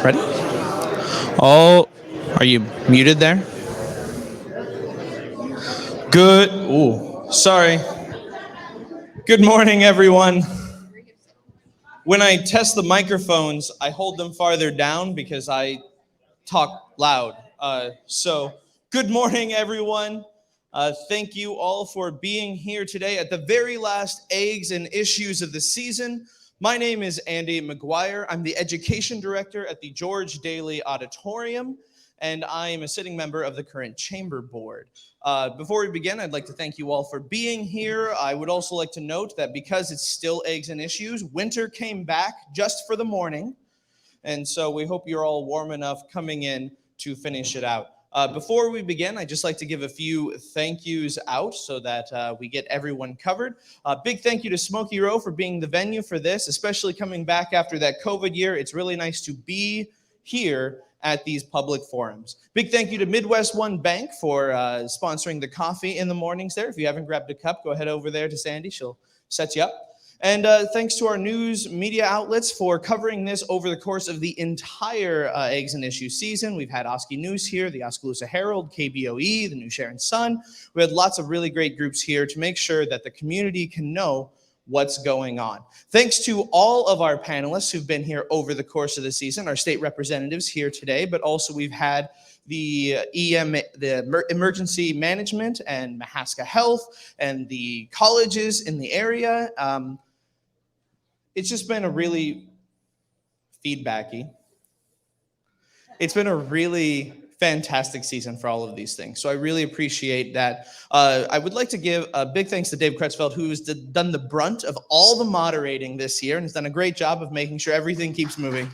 Ready? Oh, are you muted there? Good. Ooh, sorry. Good morning, everyone. When I test the microphones, I hold them farther down because I talk loud. So, good morning, everyone. Thank you all for being here today at the very last Eggs and Issues of the season. My name is Andy McGuire. I'm the Education Director at the George Daly Auditorium, and I am a sitting member of the current Chamber Board. Before we begin, I'd like to thank you all for being here. I would also like to note that because it's still Eggs and Issues, winter came back just for the morning, and so we hope you're all warm enough coming in to finish it out. Before we begin, I'd just like to give a few thank yous out so that we get everyone covered. Big thank you to Smoky Row for being the venue for this, especially coming back after that COVID year. It's really nice to be here at these public forums. Big thank you to Midwest One Bank for sponsoring the coffee in the mornings there. If you haven't grabbed a cup, go ahead over there to Sandy. She'll set you up. And thanks to our news media outlets for covering this over the course of the entire Eggs and Issues season. We've had Oski News here, the Oskaloosa Herald, KBOE, the New Sharon Sun. We had lots of really great groups here to make sure that the community can know what's going on. Thanks to all of our panelists who've been here over the course of the season, our state representatives here today, but also we've had the emergency management and Mahaska Health and the colleges in the area. It's just been a really feedbacky. It's been a really fantastic season for all of these things. So I really appreciate that. I would like to give a big thanks to Dave Crutchfield, who's done the brunt of all the moderating this year and has done a great job of making sure everything keeps moving.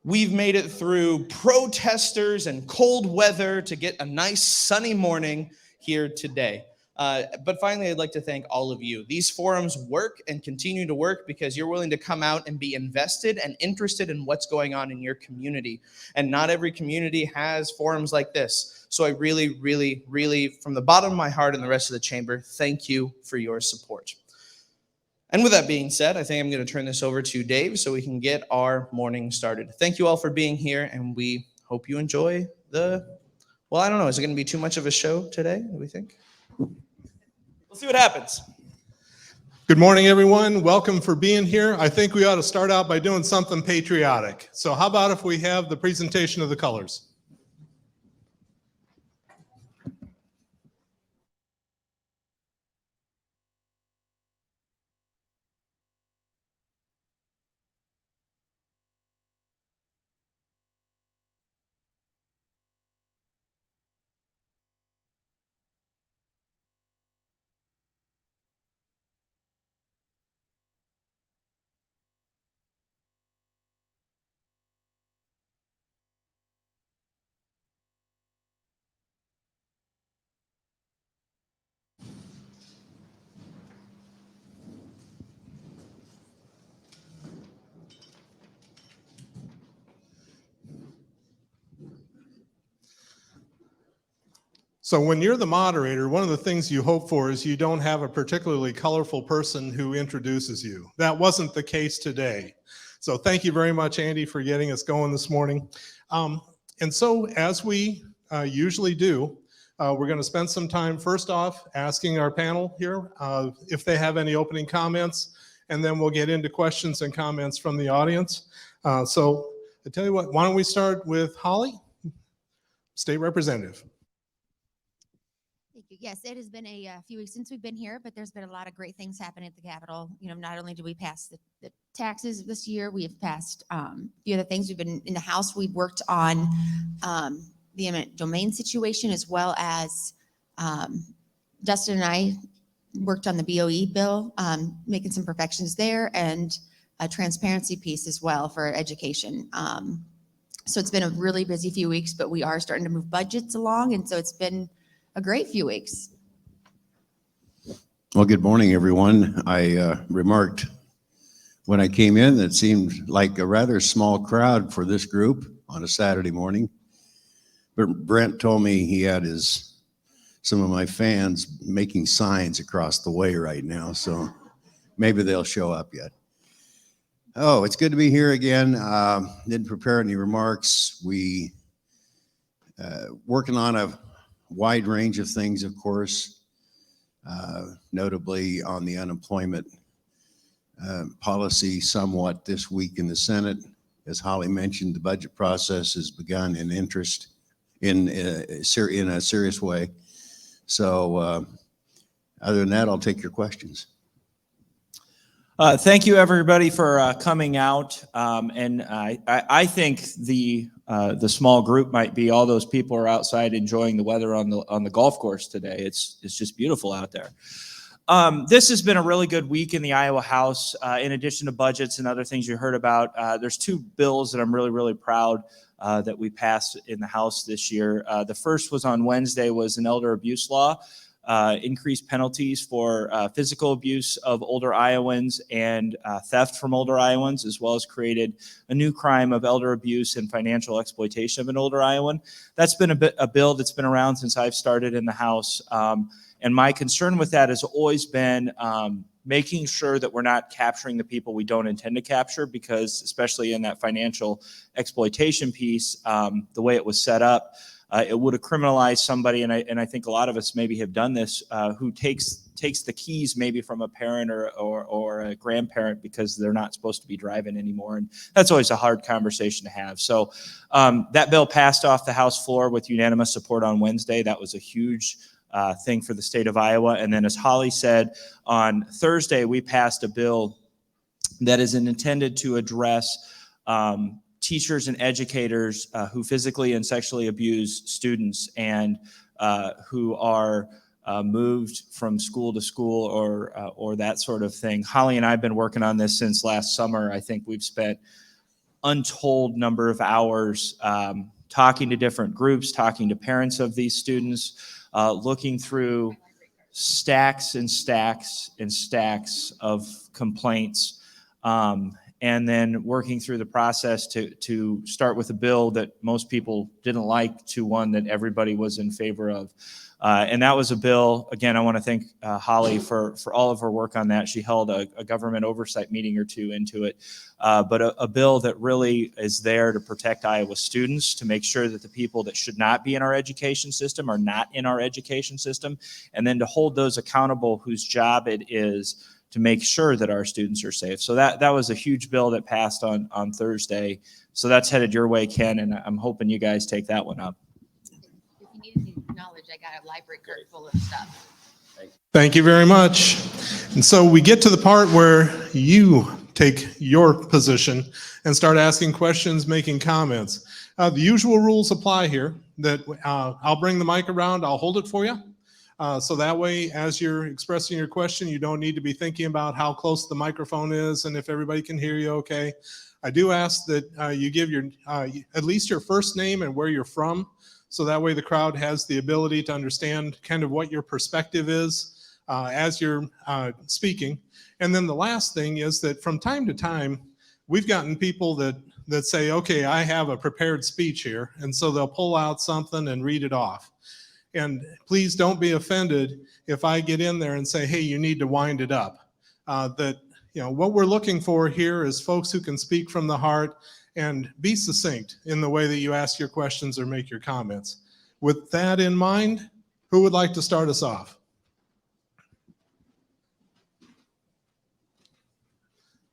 We've made it through protesters and cold weather to get a nice sunny morning here today. But finally, I'd like to thank all of you. These forums work and continue to work because you're willing to come out and be invested and interested in what's going on in your community. And not every community has forums like this. So I really, really, really, from the bottom of my heart and the rest of the chamber, thank you for your support. And with that being said, I think I'm going to turn this over to Dave so we can get our morning started. Thank you all for being here, and we hope you enjoy well, I don't know. Is it going to be too much of a show today, do we think? We'll see what happens. Good morning, everyone. Welcome for being here. I think we ought to start out by doing something patriotic. So how about if we have the presentation of the colors? So when you're the moderator, one of the things you hope for is you don't have a particularly colorful person who introduces you. That wasn't the case today. So thank you very much, Andy, for getting us going this morning. And so as we usually do, we're going to spend some time first off asking our panel here if they have any opening comments, and then we'll get into questions and comments from the audience. So I tell you what, why don't we start with Holly, State Representative. Thank you. Yes, it has been a few weeks since we've been here, but there's been a lot of great things happening at the Capitol. You know, not only did we pass the taxes this year, we have passed a few other things. We've been in the House. We've worked on the eminent domain situation, as well as Dustin and I worked on the BOE bill, making some perfections there, and a transparency piece as well for education. So it's been a really busy few weeks, but we are starting to move budgets along, and so it's been a great few weeks. Well, good morning, everyone. I remarked when I came in that it seemed like a rather small crowd for this group on a Saturday morning. But Brent told me he had his some of my fans making signs across the way right now, so maybe they'll show up yet. Oh, it's good to be here again. Didn't prepare any remarks. We working on a wide range of things, of course, notably on the unemployment policy somewhat this week in the Senate. As Holly mentioned, the budget process has begun in a serious way. So other than that, I'll take your questions. Thank you, everybody, for coming out. And I think the small group might be all those people who are outside enjoying the weather on the golf course today. It's just beautiful out there. This has been a really good week in the Iowa House. In addition to budgets and other things you heard about, there's two bills that I'm really, really proud that we passed in the House this year. The first was on Wednesday, was an elder abuse law. Increased penalties for physical abuse of older Iowans and theft from older Iowans, as well as created a new crime of elder abuse and financial exploitation of an older Iowan. That's been a bill that's been around since I've started in the House. And my concern with that has always been making sure that we're not capturing the people we don't intend to capture, because especially in that financial exploitation piece, the way it was set up, it would have criminalized somebody, and I think a lot of us maybe have done this, who takes the keys maybe from a parent or a grandparent because they're not supposed to be driving anymore, and that's always a hard conversation to have. So that bill passed off the House floor with unanimous support on Wednesday. That was a huge thing for the state of Iowa. And then, as Holly said, on Thursday we passed a bill that is intended to address teachers and educators who physically and sexually abuse students and who are moved from school to school or that sort of thing. Holly and I have been working on this since last summer. I think we've spent untold number of hours talking to different groups, talking to parents of these students, looking through stacks and stacks and stacks of complaints, and then working through the process to start with a bill that most people didn't like to one that everybody was in favor of. And that was a bill, again, I want to thank Holly for all of her work on that. She held a government oversight meeting or two into it. But a bill that really is there to protect Iowa students, to make sure that the people that should not be in our education system are not in our education system, and then to hold those accountable whose job it is to make sure that our students are safe. So that was a huge bill that passed on Thursday. So that's headed your way, Ken, and I'm hoping you guys take that one up. If you need any knowledge, I got a library card full of stuff. Thank you very much. And so we get to the part where you take your position and start asking questions, making comments. The usual rules apply here, that I'll bring the mic around, I'll hold it for you. So that way, as you're expressing your question, you don't need to be thinking about how close the microphone is and if everybody can hear you okay. I do ask that you give your at least your first name and where you're from, so that way the crowd has the ability to understand kind of what your perspective is as you're speaking. And then the last thing is that from time to time, we've gotten people that say, okay, I have a prepared speech here, and so they'll pull out something and read it off. And please don't be offended if I get in there and say, hey, you need to wind it up. What we're looking for here is folks who can speak from the heart and be succinct in the way that you ask your questions or make your comments. With that in mind, who would like to start us off?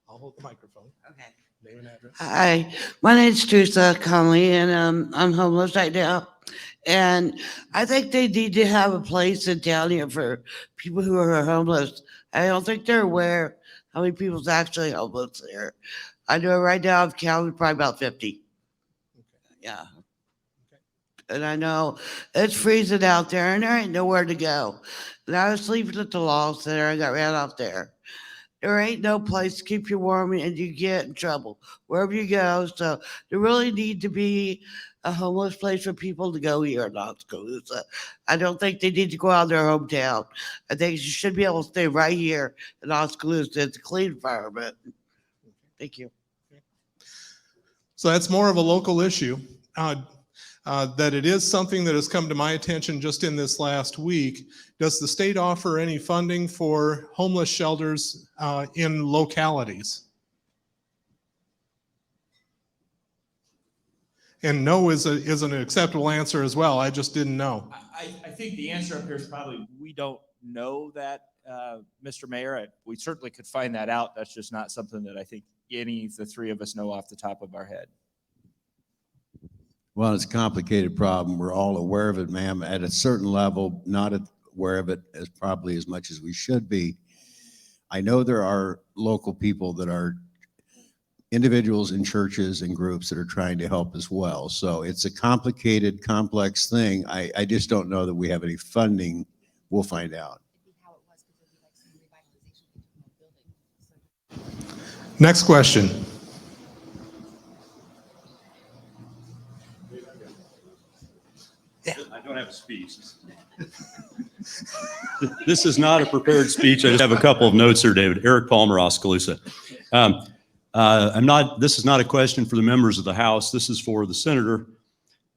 I'll hold the microphone. Okay. Name and address. Hi, my name's Teresa Conley, and I'm homeless right now. And I think they need to have a place in town here for people who are homeless. I don't think they're aware how many people's actually homeless there. I know right now I've counted probably about 50. Okay. Yeah. Okay. And I know it's freezing out there and there ain't nowhere to go. And I was sleeping at the law center. I got ran off there. There ain't no place to keep you warm and you get in trouble wherever you go. So there really need to be a homeless place for people to go here in Oskaloosa. I don't think they need to go out of their hometown. I think you should be able to stay right here in Oskaloosa. It's a clean environment. Thank you. So that's more of a local issue. that it is something that has come to my attention just in this last week. Does the state offer any funding for homeless shelters in localities? And no is an acceptable answer as well. I just didn't know. I think the answer up here is probably we don't know that, Mr. Mayor. We certainly could find that out. That's just not something that I think any of the three of us know off the top of our head. Well, it's a complicated problem. We're all aware of it, ma'am, at a certain level, not aware of it as probably as much as we should be. I know there are local people that are individuals in churches and groups that are trying to help as well. So it's a complicated, complex thing. I just don't know that we have any funding. We'll find out. Next question. I don't have a speech. This is not a prepared speech. I just have a couple of notes here, David. Eric Palmer, Oskaloosa. This is not a question for the members of the House. This is for the Senator,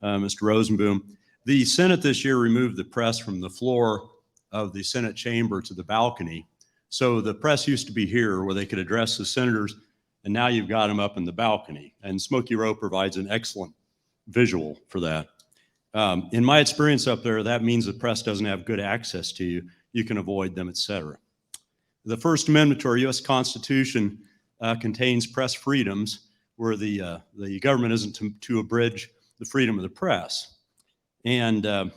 Mr. Rozenboom. The Senate this year removed the press from the floor of the Senate chamber to the balcony. So the press used to be here where they could address the senators, and now you've got them up in the balcony. And Smoky Row provides an excellent visual for that. In my experience up there, that means the press doesn't have good access to you. You can avoid them, et cetera. The First Amendment to our U.S. Constitution contains press freedoms where the government isn't to abridge the freedom of the press. And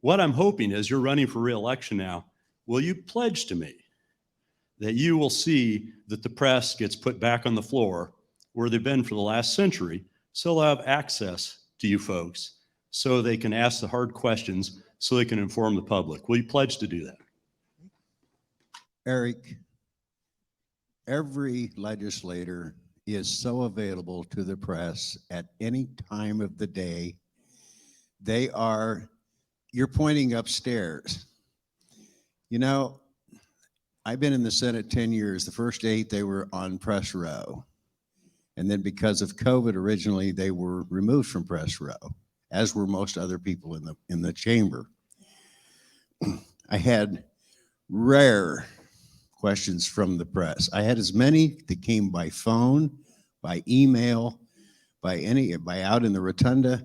what I'm hoping is you're running for re-election now. Will you pledge to me that you will see that the press gets put back on the floor where they've been for the last century, so they'll have access to you folks so they can ask the hard questions so they can inform the public? Will you pledge to do that? Eric, every legislator is so available to the press at any time of the day. You're pointing upstairs. You know, I've been in the Senate 10 years. The first 8, they were on press row. And then because of COVID, originally they were removed from press row, as were most other people in the chamber. I had rare questions from the press. I had as many that came by phone, by email, by out in the rotunda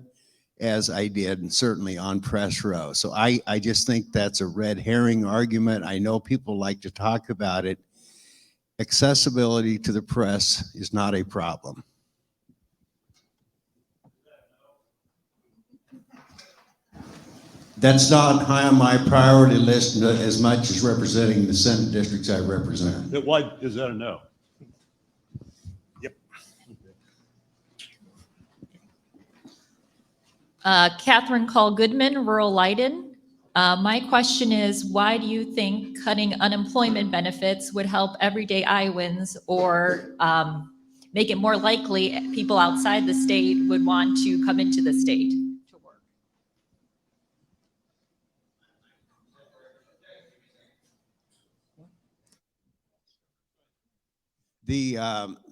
as I did, and certainly on press row. So I just think that's a red herring argument. I know people like to talk about it. Accessibility to the press is not a problem. That's not high on my priority list as much as representing the Senate districts I represent. Why is that a no? Catherine Call Goodman, rural Leiden. My question is, why do you think cutting unemployment benefits would help everyday Iowans or make it more likely people outside the state would want to come into the state to work?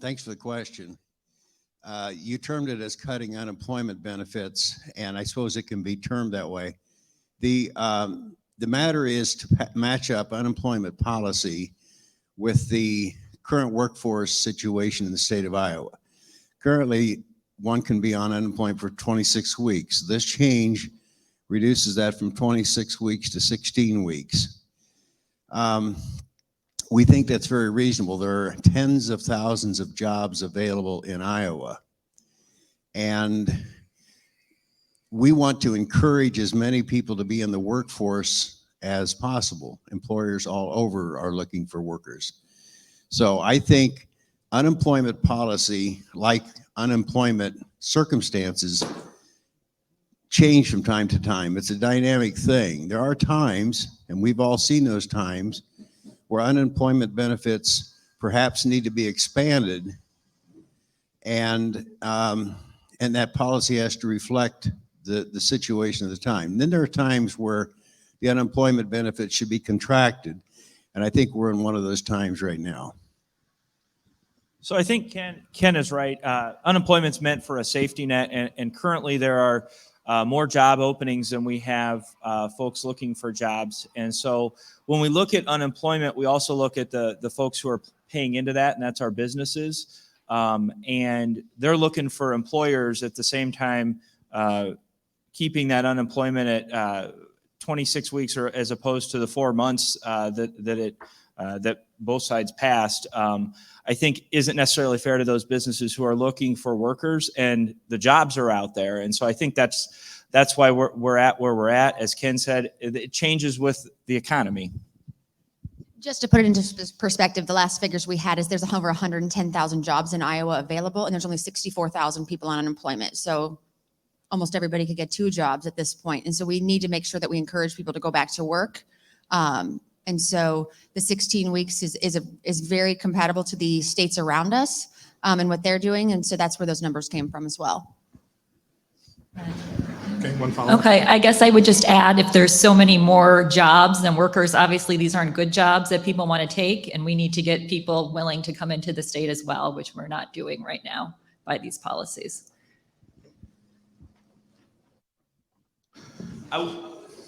Thanks for the question. You termed it as cutting unemployment benefits, and I suppose it can be termed that way. The matter is to match up unemployment policy with the current workforce situation in the state of Iowa. Currently, one can be on unemployment for 26 weeks. This change reduces that from 26 weeks to 16 weeks. We think that's very reasonable. There are tens of thousands of jobs available in Iowa. And we want to encourage as many people to be in the workforce as possible. Employers all over are looking for workers. So I think unemployment policy, like unemployment circumstances, change from time to time. It's a dynamic thing. There are times, and we've all seen those times, where unemployment benefits perhaps need to be expanded, and that policy has to reflect the situation of the time. And then there are times where the unemployment benefits should be contracted, and I think we're in one of those times right now. So I think Ken is right. Unemployment's meant for a safety net, and currently there are more job openings than we have folks looking for jobs. And so when we look at unemployment, we also look at the folks who are paying into that, and that's our businesses. And they're looking for employers at the same time keeping that unemployment at 26 weeks, or as opposed to the 4 months that both sides passed. I think isn't necessarily fair to those businesses who are looking for workers, and the jobs are out there. And so I think that's why we're at where we're at. As Ken said, it changes with the economy. Just to put it into perspective, the last figures we had is there's over 110,000 jobs in Iowa available, and there's only 64,000 people on unemployment. So almost everybody could get 2 jobs at this point. And so we need to make sure that we encourage people to go back to work. And so the 16 weeks is very compatible to the states around us and what they're doing. And so that's where those numbers came from as well. Okay, one follow-up. Okay, I guess I would just add, if there's so many more jobs than workers, obviously these aren't good jobs that people want to take, and we need to get people willing to come into the state as well, which we're not doing right now by these policies.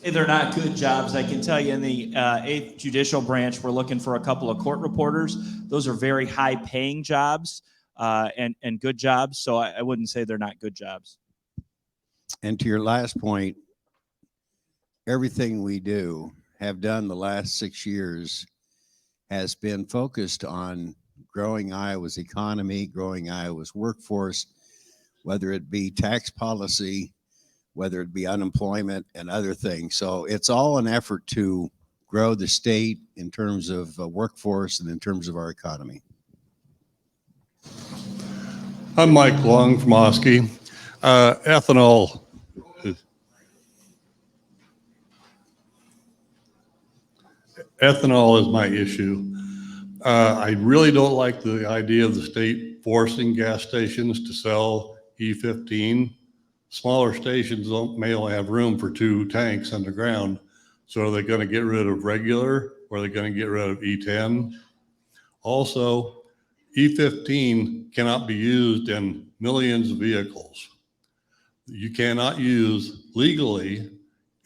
They're not good jobs. I can tell you in the 8th Judicial Branch, we're looking for a couple of court reporters. Those are very high paying jobs and good jobs. So I wouldn't say they're not good jobs. And to your last point, everything we have done the last 6 years has been focused on growing Iowa's economy, growing Iowa's workforce, whether it be tax policy, whether it be unemployment and other things. So it's all an effort to grow the state in terms of workforce and in terms of our economy. I'm Mike Long from Oski. Ethanol is my issue. I really don't like the idea of the state forcing gas stations to sell E15. Smaller stations may only have room for 2 tanks underground. So are they going to get rid of regular, or are they going to get rid of E10? Also, E15 cannot be used in millions of vehicles. You cannot use legally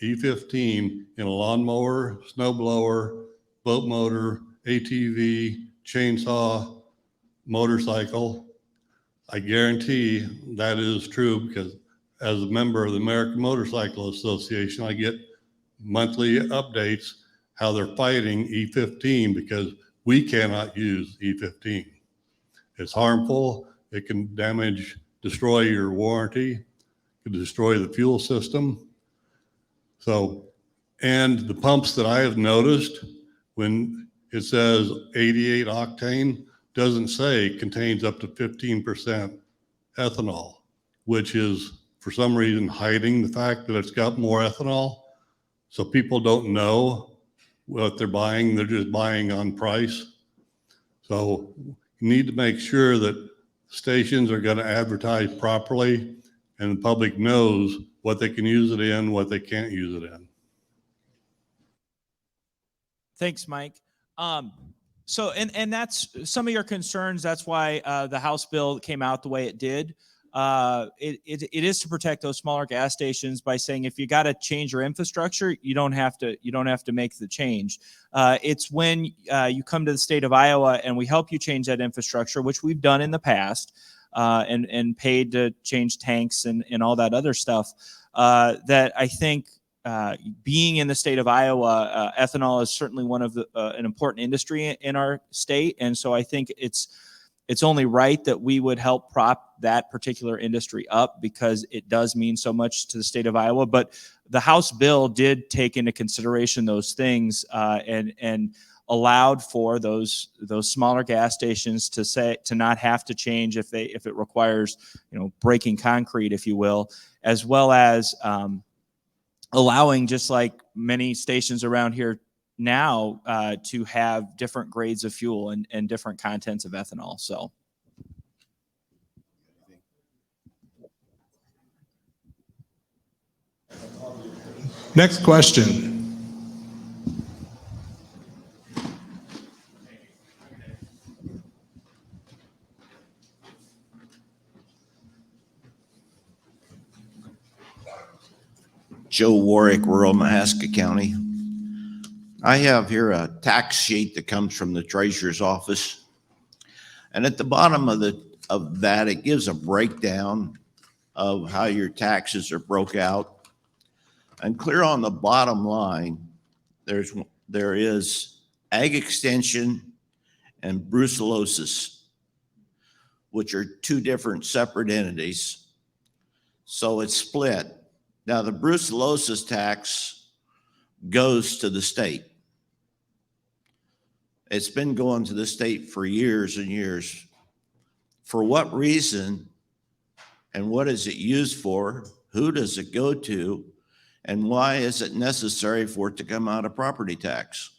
E15 in a lawnmower, snow blower, boat motor, ATV, chainsaw, motorcycle. I guarantee that is true, because as a member of the American Motorcycle Association, I get monthly updates how they're fighting E15 because we cannot use E15. It's harmful. It can destroy your warranty, it can destroy the fuel system. So, and the pumps that I have noticed, when it says 88 octane, doesn't say contains up to 15% ethanol, which is for some reason hiding the fact that it's got more ethanol. So people don't know what they're buying. They're just buying on price. So you need to make sure that stations are going to advertise properly and the public knows what they can use it in, what they can't use it in. Thanks, Mike. So, and that's some of your concerns. That's why the House bill came out the way it did. It is to protect those smaller gas stations by saying if you got to change your infrastructure, you don't have to make the change. It's when you come to the state of Iowa and we help you change that infrastructure, which we've done in the past, and paid to change tanks and all that other stuff. That I think being in the state of Iowa, ethanol is certainly one of an important industry in our state, and so I think it's only right that we would help prop that particular industry up because it does mean so much to the state of Iowa. But the House bill did take into consideration those things and allowed for those smaller gas stations to not have to change if it requires, breaking concrete, if you will, as well as allowing, just like many stations around here now, to have different grades of fuel and different contents of ethanol. So. Next question. Joe Warwick, rural Mahaska County. I have here a tax sheet that comes from the treasurer's office. And at the bottom of that, it gives a breakdown of how your taxes are broke out. And clear on the bottom line, there is ag extension and brucellosis, which are two different separate entities. So it's split. Now the brucellosis tax goes to the state. It's been going to the state for years and years. For what reason and what is it used for? Who does it go to? And why is it necessary for it to come out of property tax?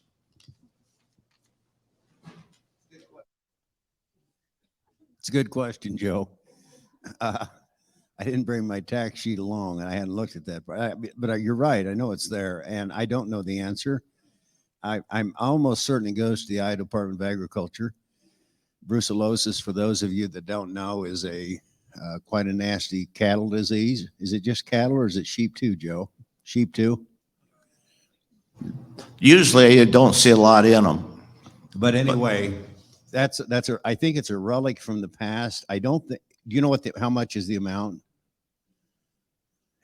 It's a good question, Joe. I didn't bring my tax sheet along and I hadn't looked at that, but you're right. I know it's there and I don't know the answer. I'm almost certain it goes to the Idaho Department of Agriculture. Brucellosis, for those of you that don't know, is quite a nasty cattle disease. Is it just cattle or is it sheep too, Joe? Sheep too? Usually you don't see a lot in them. But anyway, I think it's a relic from the past. I don't think, do you know how much is the amount?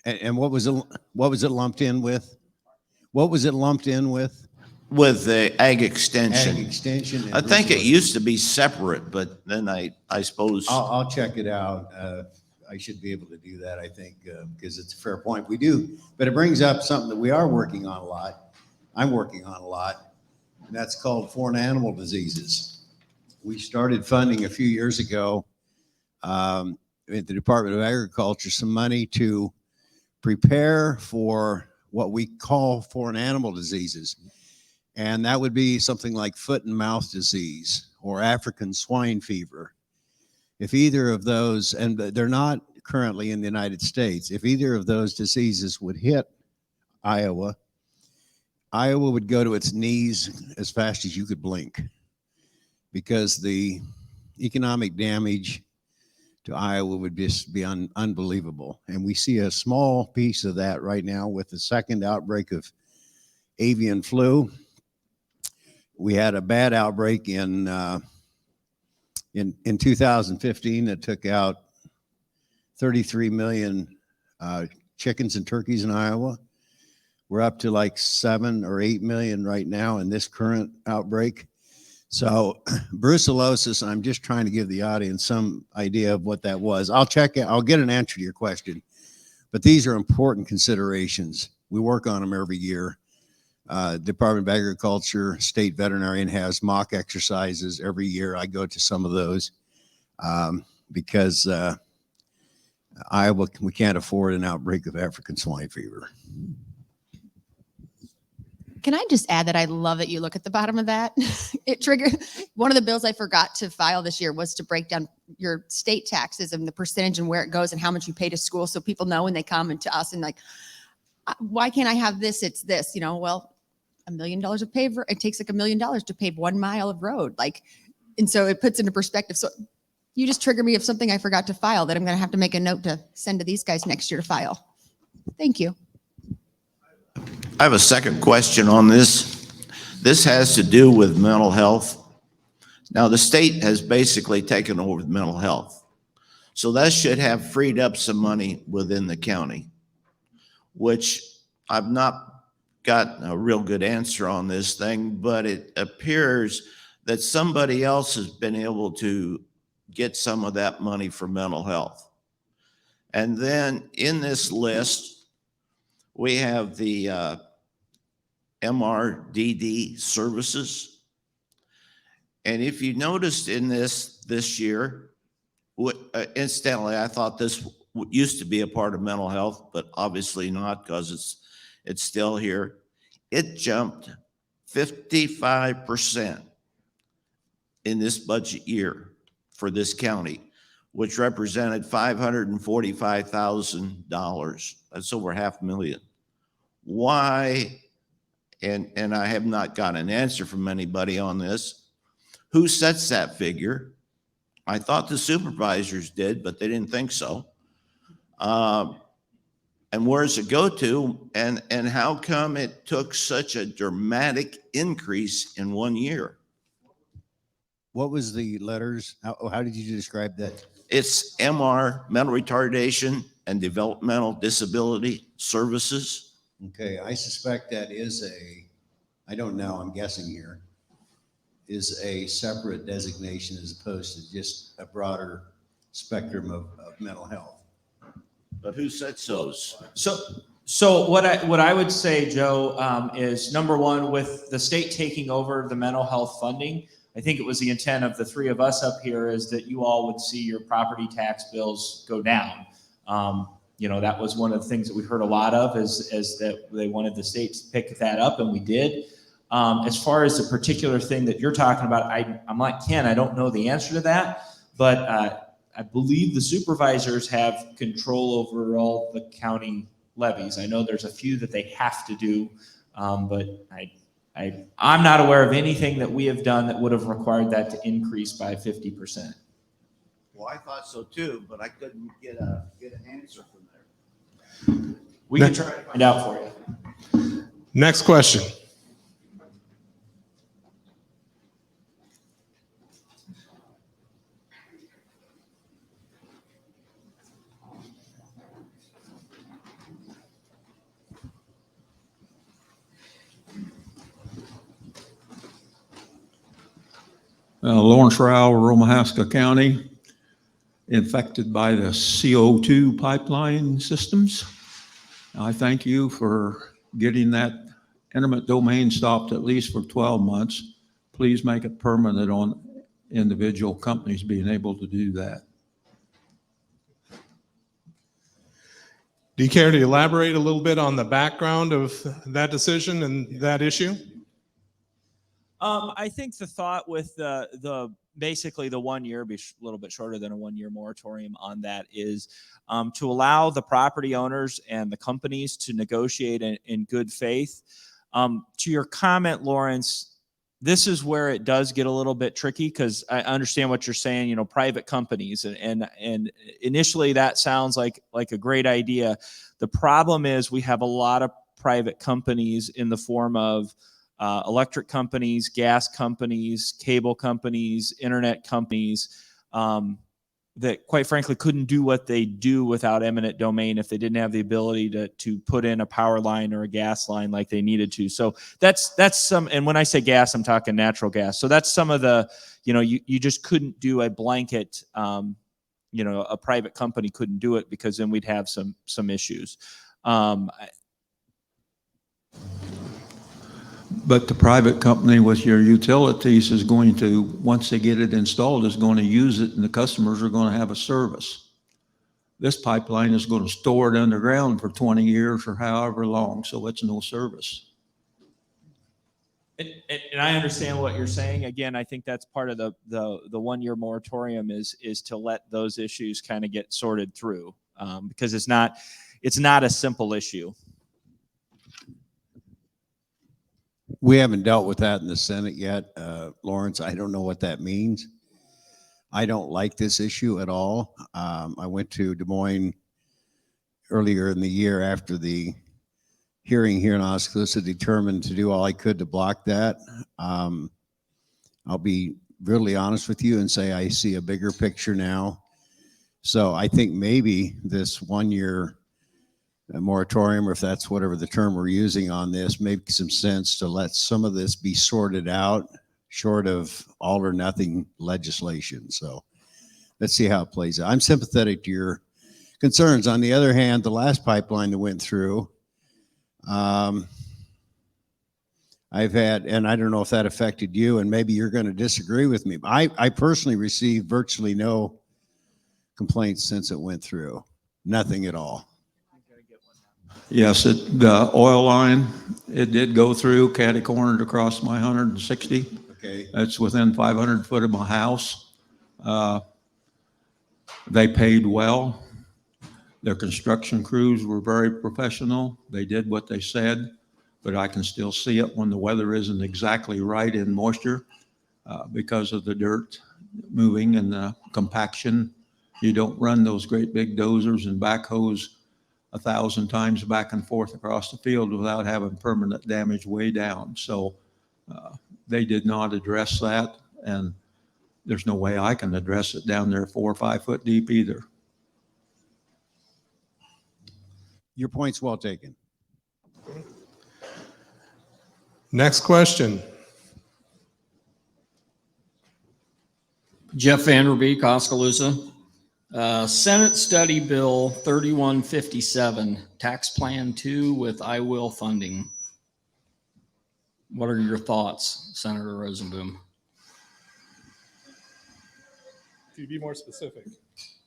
And what was it lumped in with? What was it lumped in with? With the ag extension. Ag extension. And I think it used to be separate, but then I suppose. I'll check it out. I should be able to do that, I think, because it's a fair point. We do, but it brings up something that we are working on a lot. I'm working on a lot, and that's called foreign animal diseases. We started funding a few years ago at the Department of Agriculture some money to prepare for what we call foreign animal diseases. And that would be something like foot and mouth disease or African swine fever. If either of those, and they're not currently in the United States, if either of those diseases would hit Iowa, Iowa would go to its knees as fast as you could blink, because the economic damage to Iowa would just be unbelievable. And we see a small piece of that right now with the second outbreak of avian flu. We had a bad outbreak in 2015 that took out 33 million chickens and turkeys in Iowa. We're up to like 7 or 8 million right now in this current outbreak. So brucellosis, I'm just trying to give the audience some idea of what that was. I'll check it. I'll get an answer to your question, but these are important considerations. We work on them every year. Department of Agriculture, State Veterinarian has mock exercises every year. I go to some of those because Iowa, we can't afford an outbreak of African swine fever. Can I just add that I love that you look at the bottom of that? It triggered one of the bills I forgot to file this year was to break down your state taxes and the percentage and where it goes and how much you pay to school, so people know when they come and to us and like, why can't I have this? It's this, well, $1 million of paver. It takes like $1 million to pave 1 mile of road. And so it puts into perspective. So you just trigger me of something I forgot to file that I'm going to have to make a note to send to these guys next year to file. Thank you. I have a second question on this. This has to do with mental health. Now, the state has basically taken over mental health. So that should have freed up some money within the county, which I've not got a real good answer on this thing, but it appears that somebody else has been able to get some of that money for mental health. And then in this list, we have the Mrdd Services. And if you noticed in this year, incidentally, I thought this used to be a part of mental health, but obviously not, because it's still here. It jumped 55% in this budget year for this county, which represented $545,000. That's over $500,000. Why? And I have not got an answer from anybody on this. Who sets that figure? I thought the supervisors did, but they didn't think so. And where does it go to? And how come it took such a dramatic increase in 1 year? What was the letters? How did you describe that? It's MR, mental retardation and developmental disability services. Okay, I suspect that is I don't know, I'm guessing here, is a separate designation as opposed to just a broader spectrum of mental health. But who sets those? So what I would say, Joe, is number one, with the state taking over the mental health funding, I think it was the intent of the three of us up here is that you all would see your property tax bills go down. That was one of the things that we heard a lot of is that they wanted the state to pick that up, and we did. As far as the particular thing that you're talking about, I'm like Ken, I don't know the answer to that, but I believe the supervisors have control over all the county levies. I know there's a few that they have to do, but I'm not aware of anything that we have done that would have required that to increase by 50%. Well, I thought so too, but I couldn't get an answer from there. We can try to find out for you. Next question. Lawrence Rao, Romahaska County, infected by the CO2 pipeline systems. I thank you for getting that eminent domain stopped at least for 12 months. Please make it permanent on individual companies being able to do that. Do you care to elaborate a little bit on the background of that decision and that issue? I think the thought with the basically the 1 year, be a little bit shorter than a 1 year moratorium on that, is to allow the property owners and the companies to negotiate in good faith. To your comment, Lawrence, this is where it does get a little bit tricky because I understand what you're saying. Private companies, and initially that sounds like a great idea. The problem is we have a lot of private companies in the form of electric companies, gas companies, cable companies, internet companies that quite frankly couldn't do what they do without eminent domain if they didn't have the ability to put in a power line or a gas line like they needed to. So that's some, and when I say gas, I'm talking natural gas. So that's some of the, you just couldn't do a blanket, a private company couldn't do it because then we'd have some issues. But the private company with your utilities is going to, once they get it installed, is going to use it and the customers are going to have a service. This pipeline is going to store it underground for 20 years or however long, so it's no service. And I understand what you're saying. Again, I think that's part of the 1 year moratorium is to let those issues kind of get sorted through because it's not a simple issue. We haven't dealt with that in the Senate yet, Lawrence. I don't know what that means. I don't like this issue at all. I went to Des Moines earlier in the year after the hearing here, and I was determined to do all I could to block that. I'll be brutally honest with you and say I see a bigger picture now. So I think maybe this 1 year moratorium, or if that's whatever the term we're using on this, makes some sense to let some of this be sorted out short of all or nothing legislation. So let's see how it plays out. I'm sympathetic to your concerns. On the other hand, the last pipeline that went through, I've had, and I don't know if that affected you, and maybe you're going to disagree with me. I personally received virtually no complaints since it went through. Nothing at all. Yes, the oil line, it did go through, catty-cornered across my 160. Okay. That's within 500 foot of my house. They paid well. Their construction crews were very professional. They did what they said, but I can still see it when the weather isn't exactly right in moisture because of the dirt moving and the compaction. You don't run those great big dozers and backhoes 1,000 times back and forth across the field without having permanent damage way down. So they did not address that, and there's no way I can address it down there 4 or 5 foot deep either. Your point's well taken. Next question. Jeff Vanderbeek, Oskaloosa. Senate Study Bill 3157, Tax Plan 2 with I Will funding. What are your thoughts, Senator Rozenboom? Can you be more specific?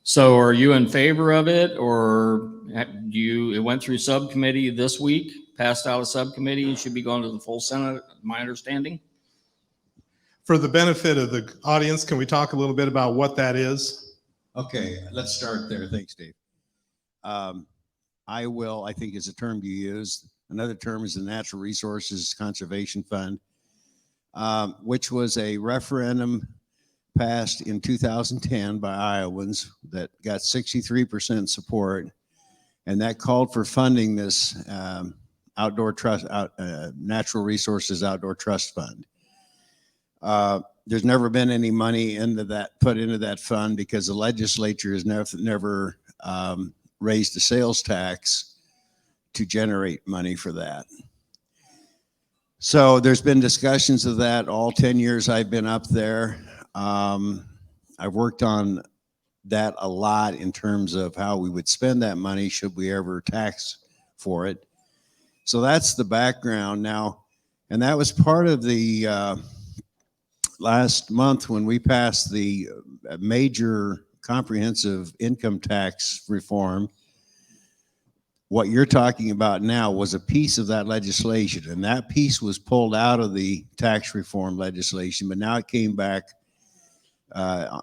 So are you in favor of it, or it went through subcommittee this week, passed out of subcommittee, and should be going to the full Senate, my understanding? For the benefit of the audience, can we talk a little bit about what that is? Okay, let's start there. Thanks, Dave. I will, I think is a term you use. Another term is the Natural Resources Conservation Fund, which was a referendum passed in 2010 by Iowans that got 63% support. And that called for funding this outdoor trust, Natural Resources Outdoor Trust Fund. There's never been any money put into that fund because the legislature has never raised the sales tax to generate money for that. So there's been discussions of that all 10 years I've been up there. I've worked on that a lot in terms of how we would spend that money should we ever tax for it. So that's the background now. And that was part of the last month when we passed the major comprehensive income tax reform. What you're talking about now was a piece of that legislation, and that piece was pulled out of the tax reform legislation, but now it came back on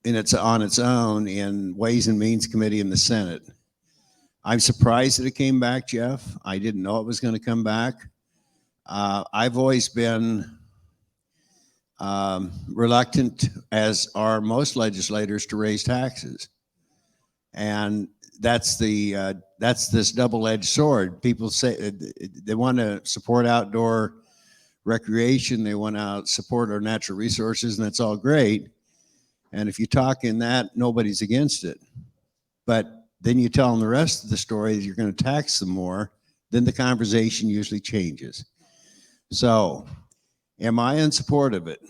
its own in Ways and Means Committee in the Senate. I'm surprised that it came back, Jeff. I didn't know it was going to come back. I've always been reluctant, as are most legislators, to raise taxes, and that's this double-edged sword. People say they want to support outdoor recreation, they want to support our natural resources, and that's all great. And if you talk in that, nobody's against it. But then you tell them the rest of the story that you're going to tax them more, then the conversation usually changes. So, am I in support of it?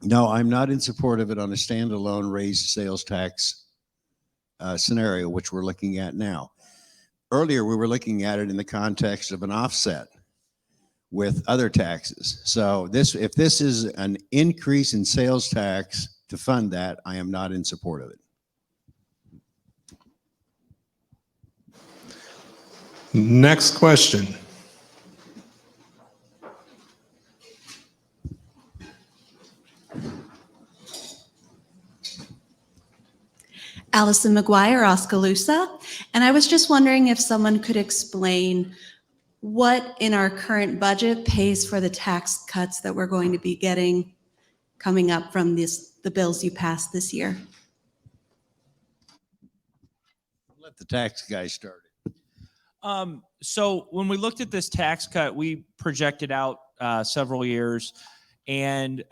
No, I'm not in support of it on a standalone raised sales tax scenario, which we're looking at now. Earlier, we were looking at it in the context of an offset with other taxes. So if this is an increase in sales tax to fund that, I am not in support of it. Next question. Allison McGuire, Oskaloosa. And I was just wondering if someone could explain what in our current budget pays for the tax cuts that we're going to be getting coming up from the bills you passed this year. Let the tax guy start it. So when we looked at this tax cut, we projected out several years, and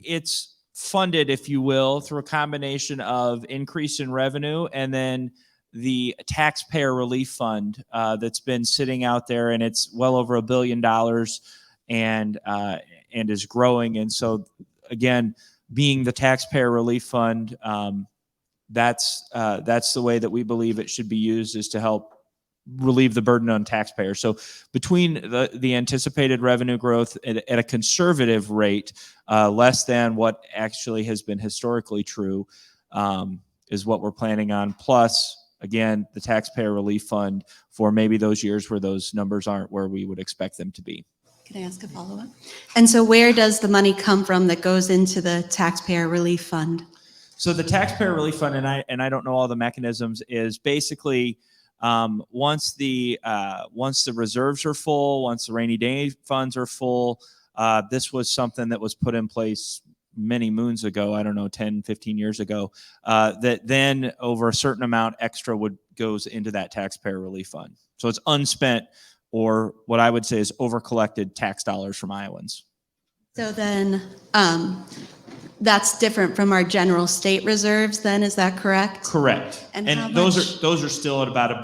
it's funded, if you will, through a combination of increase in revenue and then the Taxpayer Relief Fund that's been sitting out there, and it's well over $1 billion and is growing. And so, again, being the Taxpayer Relief Fund, that's the way that we believe it should be used, is to help relieve the burden on taxpayers. So between the anticipated revenue growth at a conservative rate, less than what actually has been historically true, is what we're planning on. Plus, again, the Taxpayer Relief Fund for maybe those years where those numbers aren't where we would expect them to be. Can I ask a follow-up? And so where does the money come from that goes into the Taxpayer Relief Fund? So the Taxpayer Relief Fund, and I don't know all the mechanisms, is basically once the reserves are full, once the rainy day funds are full, this was something that was put in place many moons ago, I don't know, 10, 15 years ago, that then over a certain amount extra goes into that taxpayer relief fund. So it's unspent, or what I would say is over-collected tax dollars from Iowans. So then that's different from our general state reserves then, is that correct? Correct. And And how those much- are still at about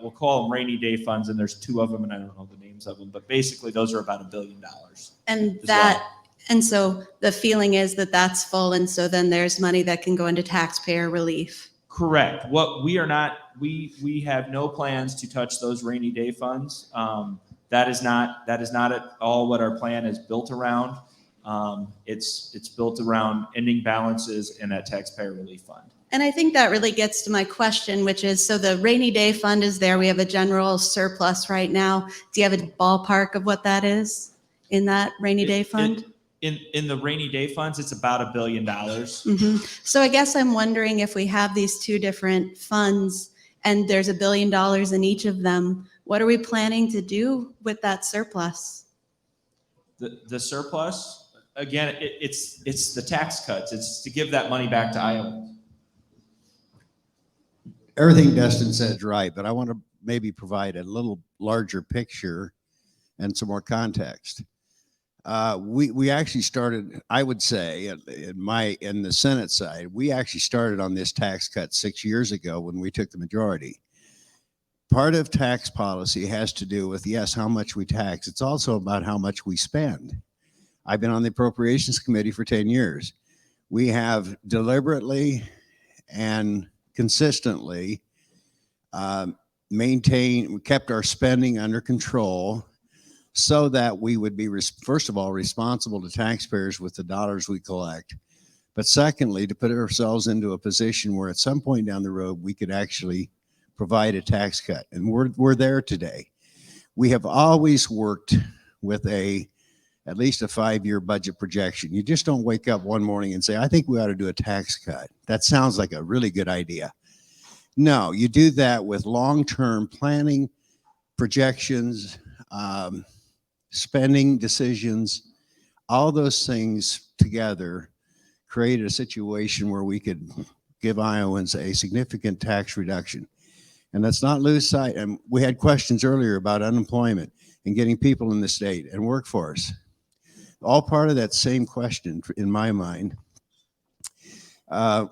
we'll call them rainy day funds, and there's two of them, and I don't know the names of them, but basically those are about $1 billion. And as that, well. and so the feeling is that that's full, and so then there's money that can go into taxpayer relief. Correct. What we are not, we have no plans to touch those rainy day funds. That is not at all what our plan is built around. It's built around ending balances in that taxpayer relief fund. And I think that really gets to my question, which is, so the rainy day fund is there. We have a general surplus right now. Do you have a ballpark of what that is in that rainy day fund? In the rainy day funds, it's about $1 billion. So I guess I'm wondering if we have these two different funds and there's $1 billion in each of them, what are we planning to do with that surplus? The surplus, again, it's the tax cuts. It's to give that money back to Iowa. Everything Dustin said is right, but I want to maybe provide a little larger picture and some more context. We actually started, I would say, in the Senate side, we actually started on this tax cut 6 years ago when we took the majority. Part of tax policy has to do with, yes, how much we tax. It's also about how much we spend. I've been on the Appropriations Committee for 10 years. We have deliberately and consistently kept our spending under control so that we would be, first of all, responsible to taxpayers with the dollars we collect. But secondly, to put ourselves into a position where at some point down the road, we could actually provide a tax cut. And we're there today. We have always worked with at least a 5-year budget projection. You just don't wake up one morning and say, I think we ought to do a tax cut. That sounds like a really good idea. No, you do that with long-term planning, projections, spending decisions. All those things together created a situation where we could give Iowans a significant tax reduction. And let's not lose sight. And we had questions earlier about unemployment and getting people in the state and workforce. All part of that same question in my mind.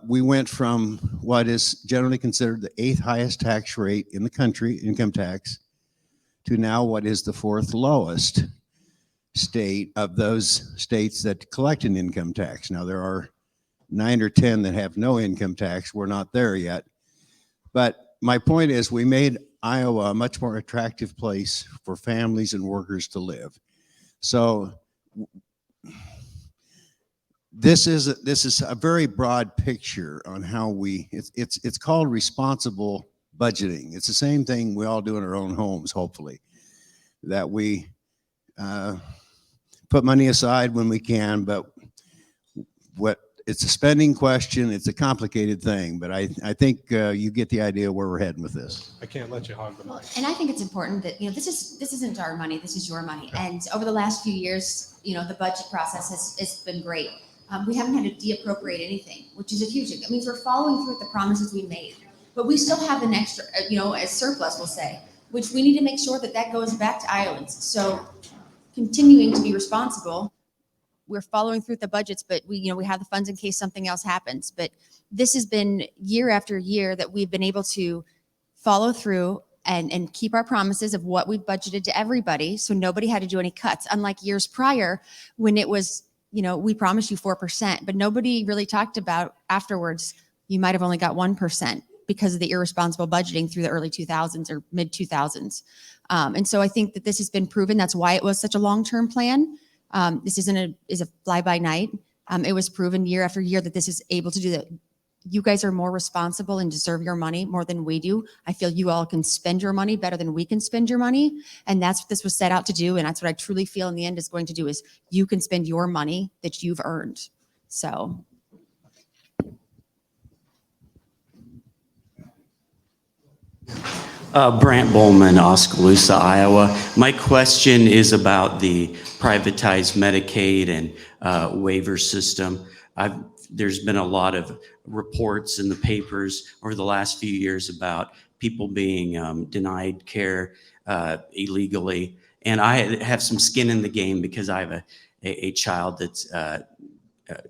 We went from what is generally considered the 8th highest tax rate in the country, income tax, to now what is the 4th lowest state of those states that collect an income tax. Now there are 9 or 10 that have no income tax. We're not there yet. But my point is we made Iowa a much more attractive place for families and workers to live. So this is a very broad picture on how it's called responsible budgeting. It's the same thing we all do in our own homes, hopefully, that we put money aside when we can, but it's a spending question. It's a complicated thing, but I think you get the idea where we're heading with this. I can't let you hog the mic. And I think it's important that, this isn't our money, this is your money. And over the last few years, the budget process has been great. We haven't had to deappropriate anything, which is a huge thing. That means we're following through with the promises we made. But we still have an extra, as surplus, we'll say, which we need to make sure that goes back to Iowans. So continuing to be responsible, we're following through with the budgets, but we have the funds in case something else happens. But this has been year after year that we've been able to follow through and keep our promises of what we've budgeted to everybody. So nobody had to do any cuts, unlike years prior when it was, we promised you 4%, but nobody really talked about afterwards, you might have only got 1% because of the irresponsible budgeting through the early 2000s or mid 2000s. And so I think that this has been proven. That's why it was such a long-term plan. This is a fly-by-night. It was proven year after year that this is able to do that. You guys are more responsible and deserve your money more than we do. I feel you all can spend your money better than we can spend your money. And that's what this was set out to do. And that's what I truly feel in the end is going to do is you can spend your money that you've earned. So. Brant Bowman, Oskaloosa, Iowa. My question is about the privatized Medicaid and waiver system. There's been a lot of reports in the papers over the last few years about people being denied care illegally. And I have some skin in the game because I have a child that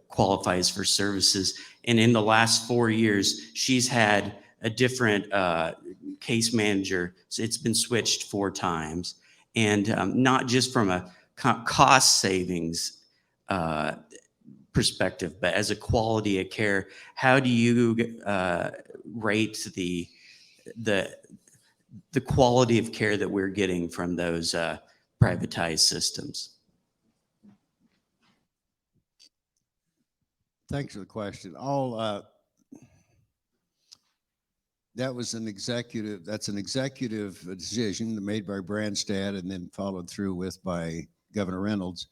qualifies for services. And in the last 4 years, she's had a different case manager. So it's been switched 4 times. And not just from a cost savings perspective, but as a quality of care, how do you rate the quality of care that we're getting from those privatized systems? Thanks for the question. That's an executive decision made by Branstad and then followed through with by Governor Reynolds.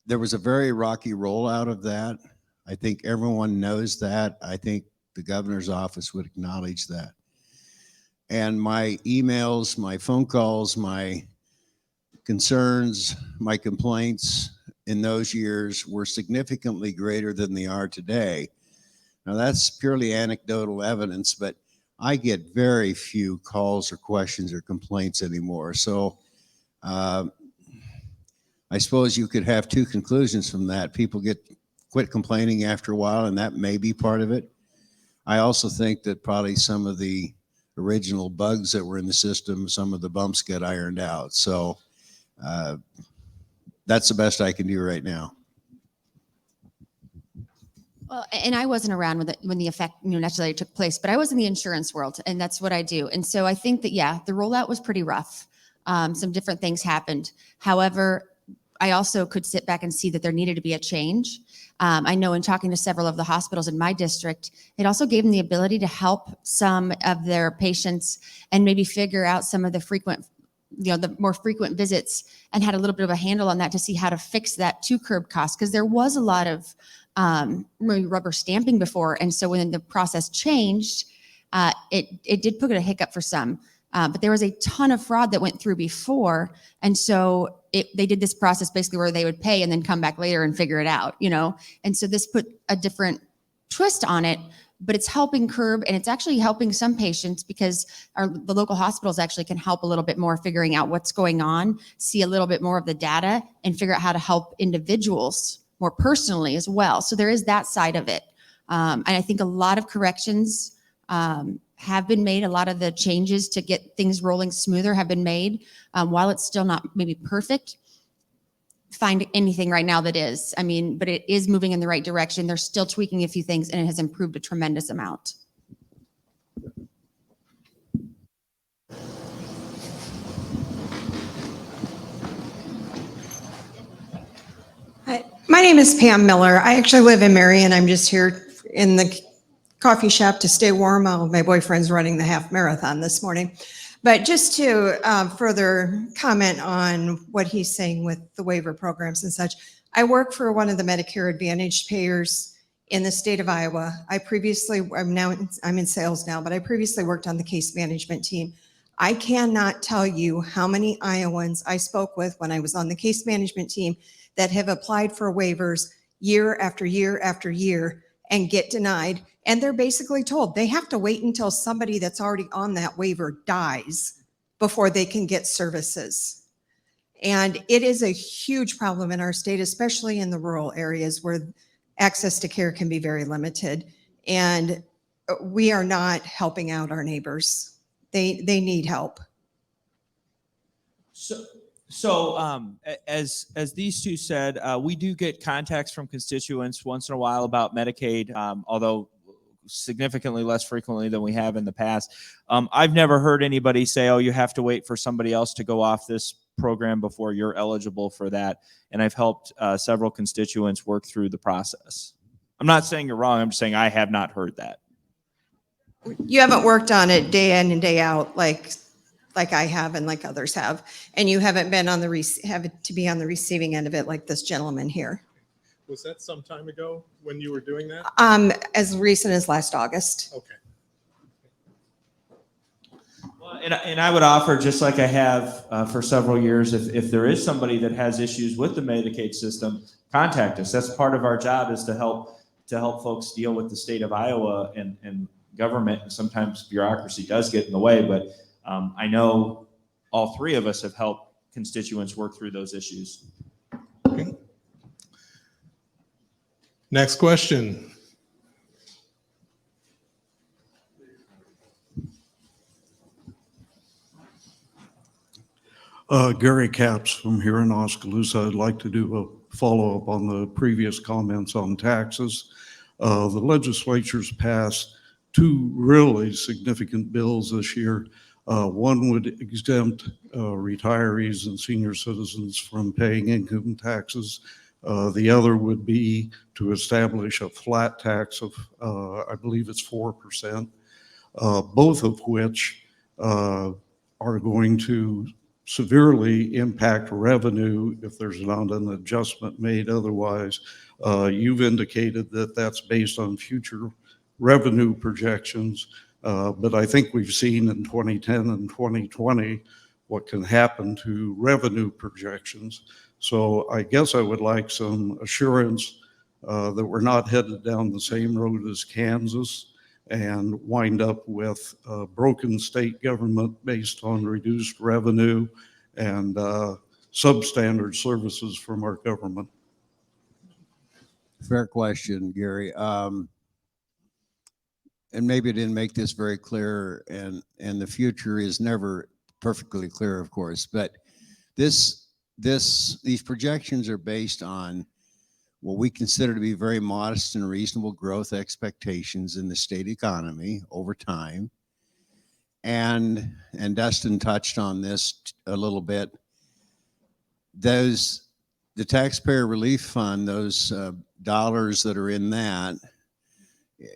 There was a very rocky rollout of that. I think everyone knows that. I think the governor's office would acknowledge that. And my emails, my phone calls, my concerns, my complaints in those years were significantly greater than they are today. Now that's purely anecdotal evidence, but I get very few calls or questions or complaints anymore. So I suppose you could have 2 conclusions from that. People quit complaining after a while, and that may be part of it. I also think that probably some of the original bugs that were in the system, some of the bumps get ironed out. So that's the best I can do right now. Well, and I wasn't around when the effect necessarily took place, but I was in the insurance world, and that's what I do. And so I think that, yeah, the rollout was pretty rough. Some different things happened. However, I also could sit back and see that there needed to be a change. I know in talking to several of the hospitals in my district, it also gave them the ability to help some of their patients and maybe figure out some of the the more frequent visits, and had a little bit of a handle on that to see how to fix that to curb costs. Because there was a lot of rubber stamping before. And so when the process changed, it did put a hiccup for some. But there was a ton of fraud that went through before. And so they did this process basically where they would pay and then come back later and figure it out, And so this put a different twist on it, but it's helping curb, and it's actually helping some patients because the local hospitals actually can help a little bit more figuring out what's going on, see a little bit more of the data, and figure out how to help individuals more personally as well. So there is that side of it. And I think a lot of corrections have been made. A lot of the changes to get things rolling smoother have been made. While it's still not maybe perfect, find anything right now that is. But it is moving in the right direction. They're still tweaking a few things, and it has improved a tremendous amount. Hi, my name is Pam Miller. I actually live in Marion. I'm just here in the coffee shop to stay warm. My boyfriend's running the half marathon this morning. But just to further comment on what he's saying with the waiver programs and such, I work for one of the Medicare Advantage payers in the state of Iowa. I'm in sales now, but I previously worked on the case management team. I cannot tell you how many Iowans I spoke with when I was on the case management team that have applied for waivers year after year after year and get denied. And they're basically told they have to wait until somebody that's already on that waiver dies before they can get services. And it is a huge problem in our state, especially in the rural areas where access to care can be very limited. And we are not helping out our neighbors. They need help. So as these two said, we do get contacts from constituents once in a while about Medicaid, although significantly less frequently than we have in the past. I've never heard anybody say, oh, you have to wait for somebody else to go off this program before you're eligible for that. And I've helped several constituents work through the process. I'm not saying you're wrong. I'm just saying I have not heard that. You haven't worked on it day in and day out like I have and like others have, and you haven't been on to be on the receiving end of it like this gentleman here. Was that some time ago when you were doing that? As recent as last August. Okay. And I would offer, just like I have for several years, if there is somebody that has issues with the Medicaid system, contact us. That's part of our job, is to help folks deal with the state of Iowa and government. And sometimes bureaucracy does get in the way, but I know all three of us have helped constituents work through those issues. Okay. Next question. Gary Capps from here in Oskaloosa. I'd like to do a follow-up on the previous comments on taxes. The legislature's passed two really significant bills this year. One would exempt retirees and senior citizens from paying income taxes. The other would be to establish a flat tax of, I believe it's 4%, both of which are going to severely impact revenue if there's not an adjustment made otherwise. You've indicated that that's based on future revenue projections, but I think we've seen in 2010 and 2020 what can happen to revenue projections. So I guess I would like some assurance that we're not headed down the same road as Kansas and wind up with a broken state government based on reduced revenue and substandard services from our government. Fair question, Gary. And maybe I didn't make this very clear, and the future is never perfectly clear, of course, but these projections are based on what we consider to be very modest and reasonable growth expectations in the state economy over time. And Dustin touched on this a little bit. The Taxpayer Relief Fund, those dollars that are in that,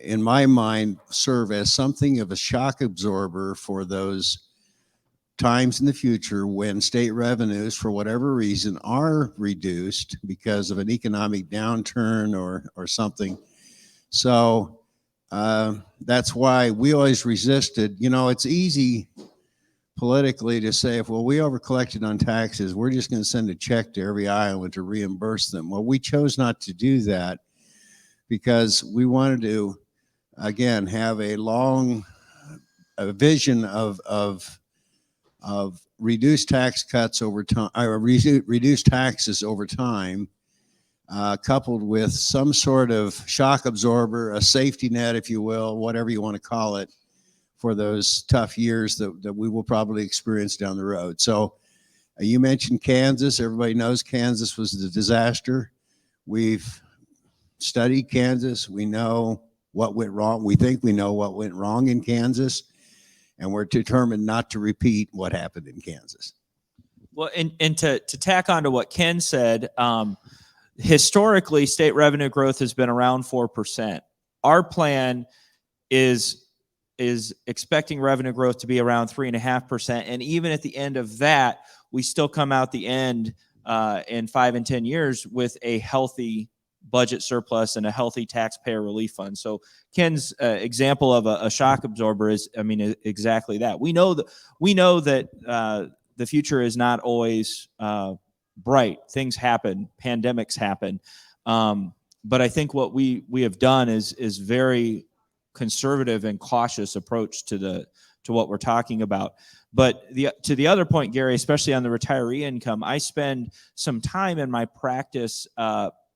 in my mind, serve as something of a shock absorber for those times in the future when state revenues, for whatever reason, are reduced because of an economic downturn or something. So that's why we always resisted. You know, it's easy politically to say, if, well, we overcollected on taxes, we're just going to send a check to every Iowan to reimburse them. Well, we chose not to do that because we wanted to, again, have a vision of reduced tax cuts over time, or reduced taxes over time, coupled with some sort of shock absorber, a safety net, if you will, whatever you want to call it, for those tough years that we will probably experience down the road. So you mentioned Kansas. Everybody knows Kansas was the disaster. We've studied Kansas. We know what went wrong. We think we know what went wrong in Kansas, and we're determined not to repeat what happened in Kansas. Well, and to tack on to what Ken said, historically, state revenue growth has been around 4%. Our plan is expecting revenue growth to be around 3.5%. And even at the end of that, we still come out the end in 5 and 10 years with a healthy budget surplus and a healthy taxpayer relief fund. So Ken's example of a shock absorber is, I mean, exactly that. We know that the future is not always bright. Things happen, pandemics happen. But I think what we have done is very conservative and cautious approach to what we're talking about. But to the other point, Gary, especially on the retiree income, I spend some time in my practice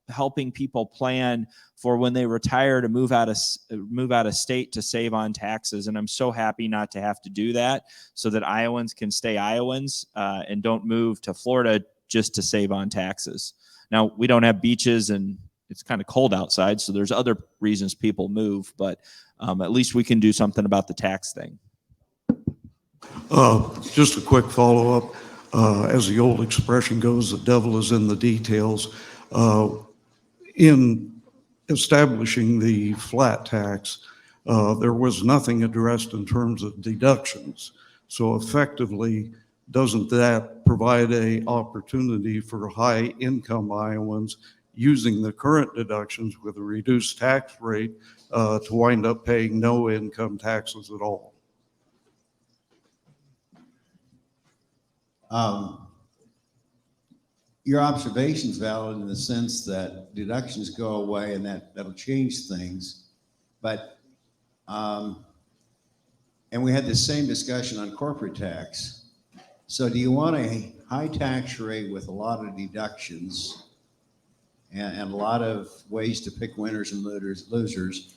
helping people plan for when they retire to move out of state to save on taxes. And I'm so happy not to have to do that, so that Iowans can stay Iowans and don't move to Florida just to save on taxes. Now, we don't have beaches and it's kind of cold outside, so there's other reasons people move, but at least we can do something about the tax thing. Just a quick follow-up. As the old expression goes, the devil is in the details. In establishing the flat tax, there was nothing addressed in terms of deductions. So effectively, doesn't that provide an opportunity for high-income Iowans using the current deductions with a reduced tax rate to wind up paying no income taxes at all? Your observation's valid in the sense that deductions go away and that'll change things. But, and we had the same discussion on corporate tax. So do you want a high tax rate with a lot of deductions and a lot of ways to pick winners and losers?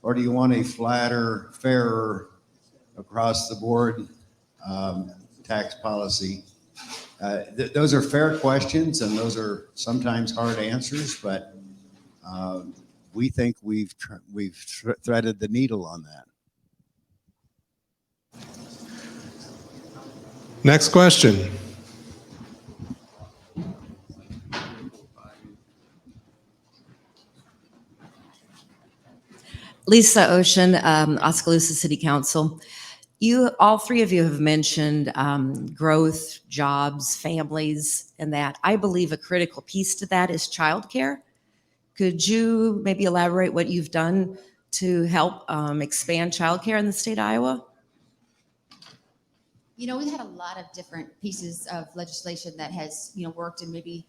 Or do you want a flatter, fairer, across the board tax policy? Those are fair questions, and those are sometimes hard answers, but we think we've threaded the needle on that. Next question. Lisa Ocean, Oskaloosa City Council. All three of you have mentioned growth, jobs, families, and that. I believe a critical piece to that is childcare. Could you maybe elaborate what you've done to help expand childcare in the state of Iowa? You know, we've had a lot of different pieces of legislation that has, worked and maybe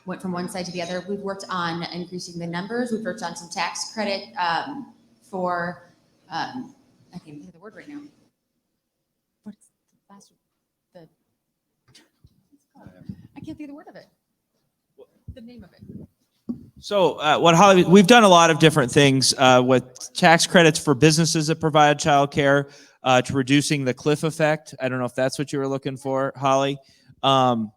went from one side to the other. We've worked on increasing the numbers. We've worked on some tax credit for, I can't even think of the word right now. What's the last one? I can't think of the word of it. The name of it. So Holly, we've done a lot of different things with tax credits for businesses that provide childcare, to reducing the cliff effect. I don't know if that's what you were looking for, Holly. And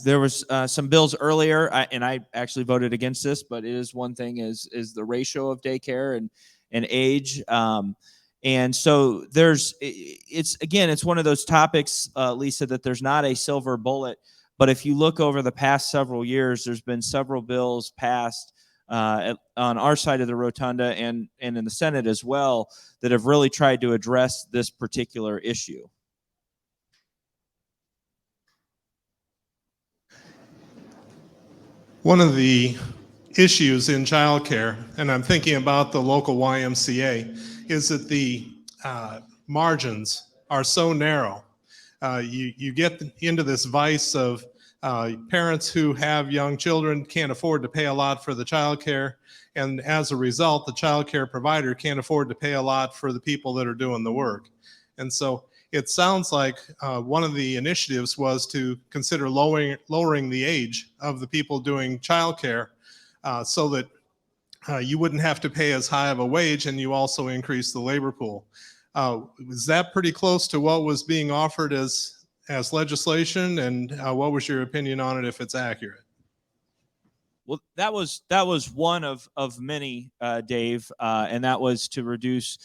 there was some bills earlier, and I actually voted against this, but it is one thing is the ratio of daycare and age. And so it's one of those topics, Lisa, that there's not a silver bullet. But if you look over the past several years, there's been several bills passed on our side of the rotunda and in the Senate as well that have really tried to address this particular issue. One of the issues in childcare, and I'm thinking about the local YMCA, is that the margins are so narrow. You get into this vice of parents who have young children can't afford to pay a lot for the childcare, and as a result, the childcare provider can't afford to pay a lot for the people that are doing the work. And so it sounds like one of the initiatives was to consider lowering the age of the people doing childcare so that you wouldn't have to pay as high of a wage, and you also increase the labor pool. Is that pretty close to what was being offered as legislation, and what was your opinion on it, if it's accurate? Well, that was one of many, Dave, and that was to reduce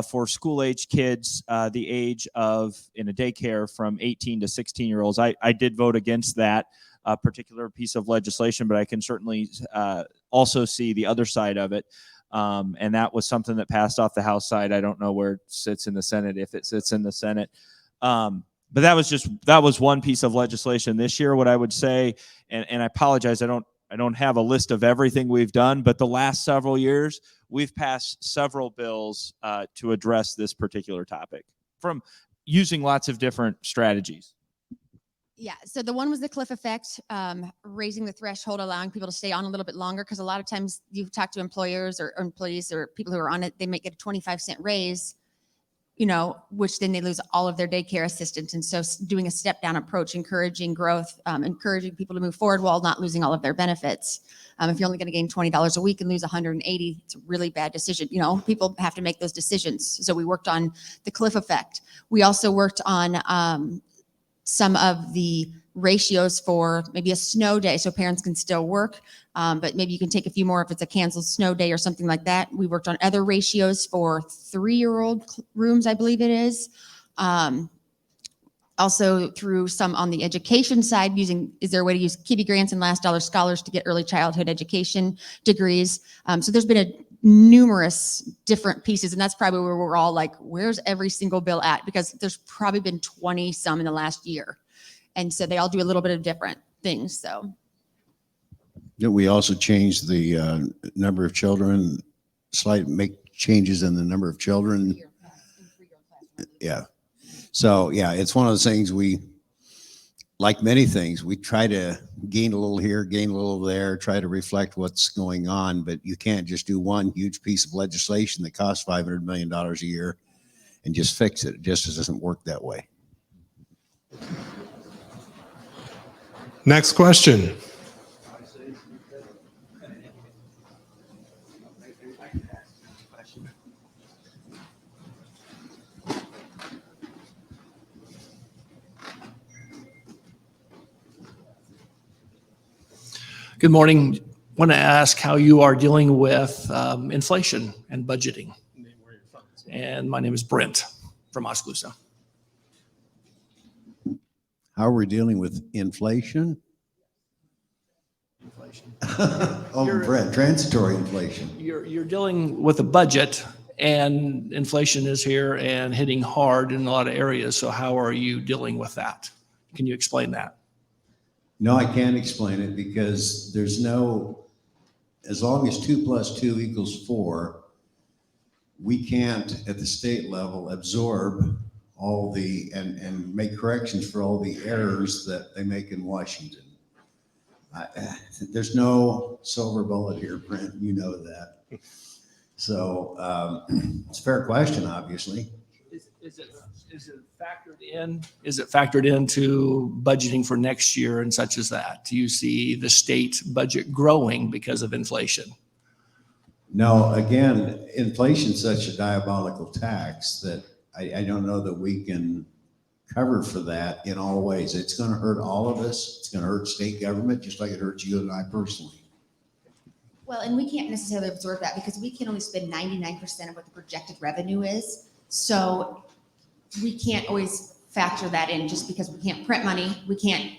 for school-age kids the age of in a daycare from 18 to 16-year-olds. I did vote against that particular piece of legislation, but I can certainly also see the other side of it. And that was something that passed off the House side. I don't know where it sits in the Senate, if it sits in the Senate. But that was one piece of legislation this year. What I would say, and I apologize, I don't have a list of everything we've done, but the last several years, we've passed several bills to address this particular topic from using lots of different strategies. Yeah, so the one was the cliff effect, raising the threshold, allowing people to stay on a little bit longer, because a lot of times you talk to employers or employees or people who are on it, they might get a 25-cent raise, which then they lose all of their daycare assistance. And so doing a step-down approach, encouraging growth, encouraging people to move forward while not losing all of their benefits. If you're only going to gain $20 a week and lose $180, it's a really bad decision. People have to make those decisions. So we worked on the cliff effect. We also worked on some of the ratios for maybe a snow day so parents can still work, but maybe you can take a few more if it's a canceled snow day or something like that. We worked on other ratios for 3-year-old rooms, I believe it is. Also through some on the education side, is there a way to use Kiwi grants and last dollar scholars to get early childhood education degrees? So there's been numerous different pieces, and that's probably where we're all like, where's every single bill at? Because there's probably been 20 some in the last year. And so they all do a little bit of different things. So we also changed the number of children, make changes in the number of children. Yeah. So yeah, it's one of those things like many things, we try to gain a little here, gain a little there, try to reflect what's going on, but you can't just do one huge piece of legislation that costs $500 million a year and just fix it. It just doesn't work that way. Next question. Good morning. Want to ask how you are dealing with inflation and budgeting. And my name is Brent from Oskaloosa. How are we dealing with inflation? Oh, Brett, transitory inflation. You're dealing with a budget, and inflation is here and hitting hard in a lot of areas. So how are you dealing with that? Can you explain that? No, I can't explain it because there's no, as long as 2 + 2 = 4, we can't at the state level absorb all the, and make corrections for all the errors that they make in Washington. There's no silver bullet here, Brent, you know that. So it's a fair question, obviously. Is it factored in? Is it factored into budgeting for next year and such as that? Do you see the state budget growing because of inflation? No, again, inflation's such a diabolical tax that I don't know that we can cover for that in all ways. It's going to hurt all of us. It's going to hurt state government just like it hurts you and I personally. Well, and we can't necessarily absorb that because we can only spend 99% of what the projected revenue is. So we can't always factor that in just because we can't print money. We can't,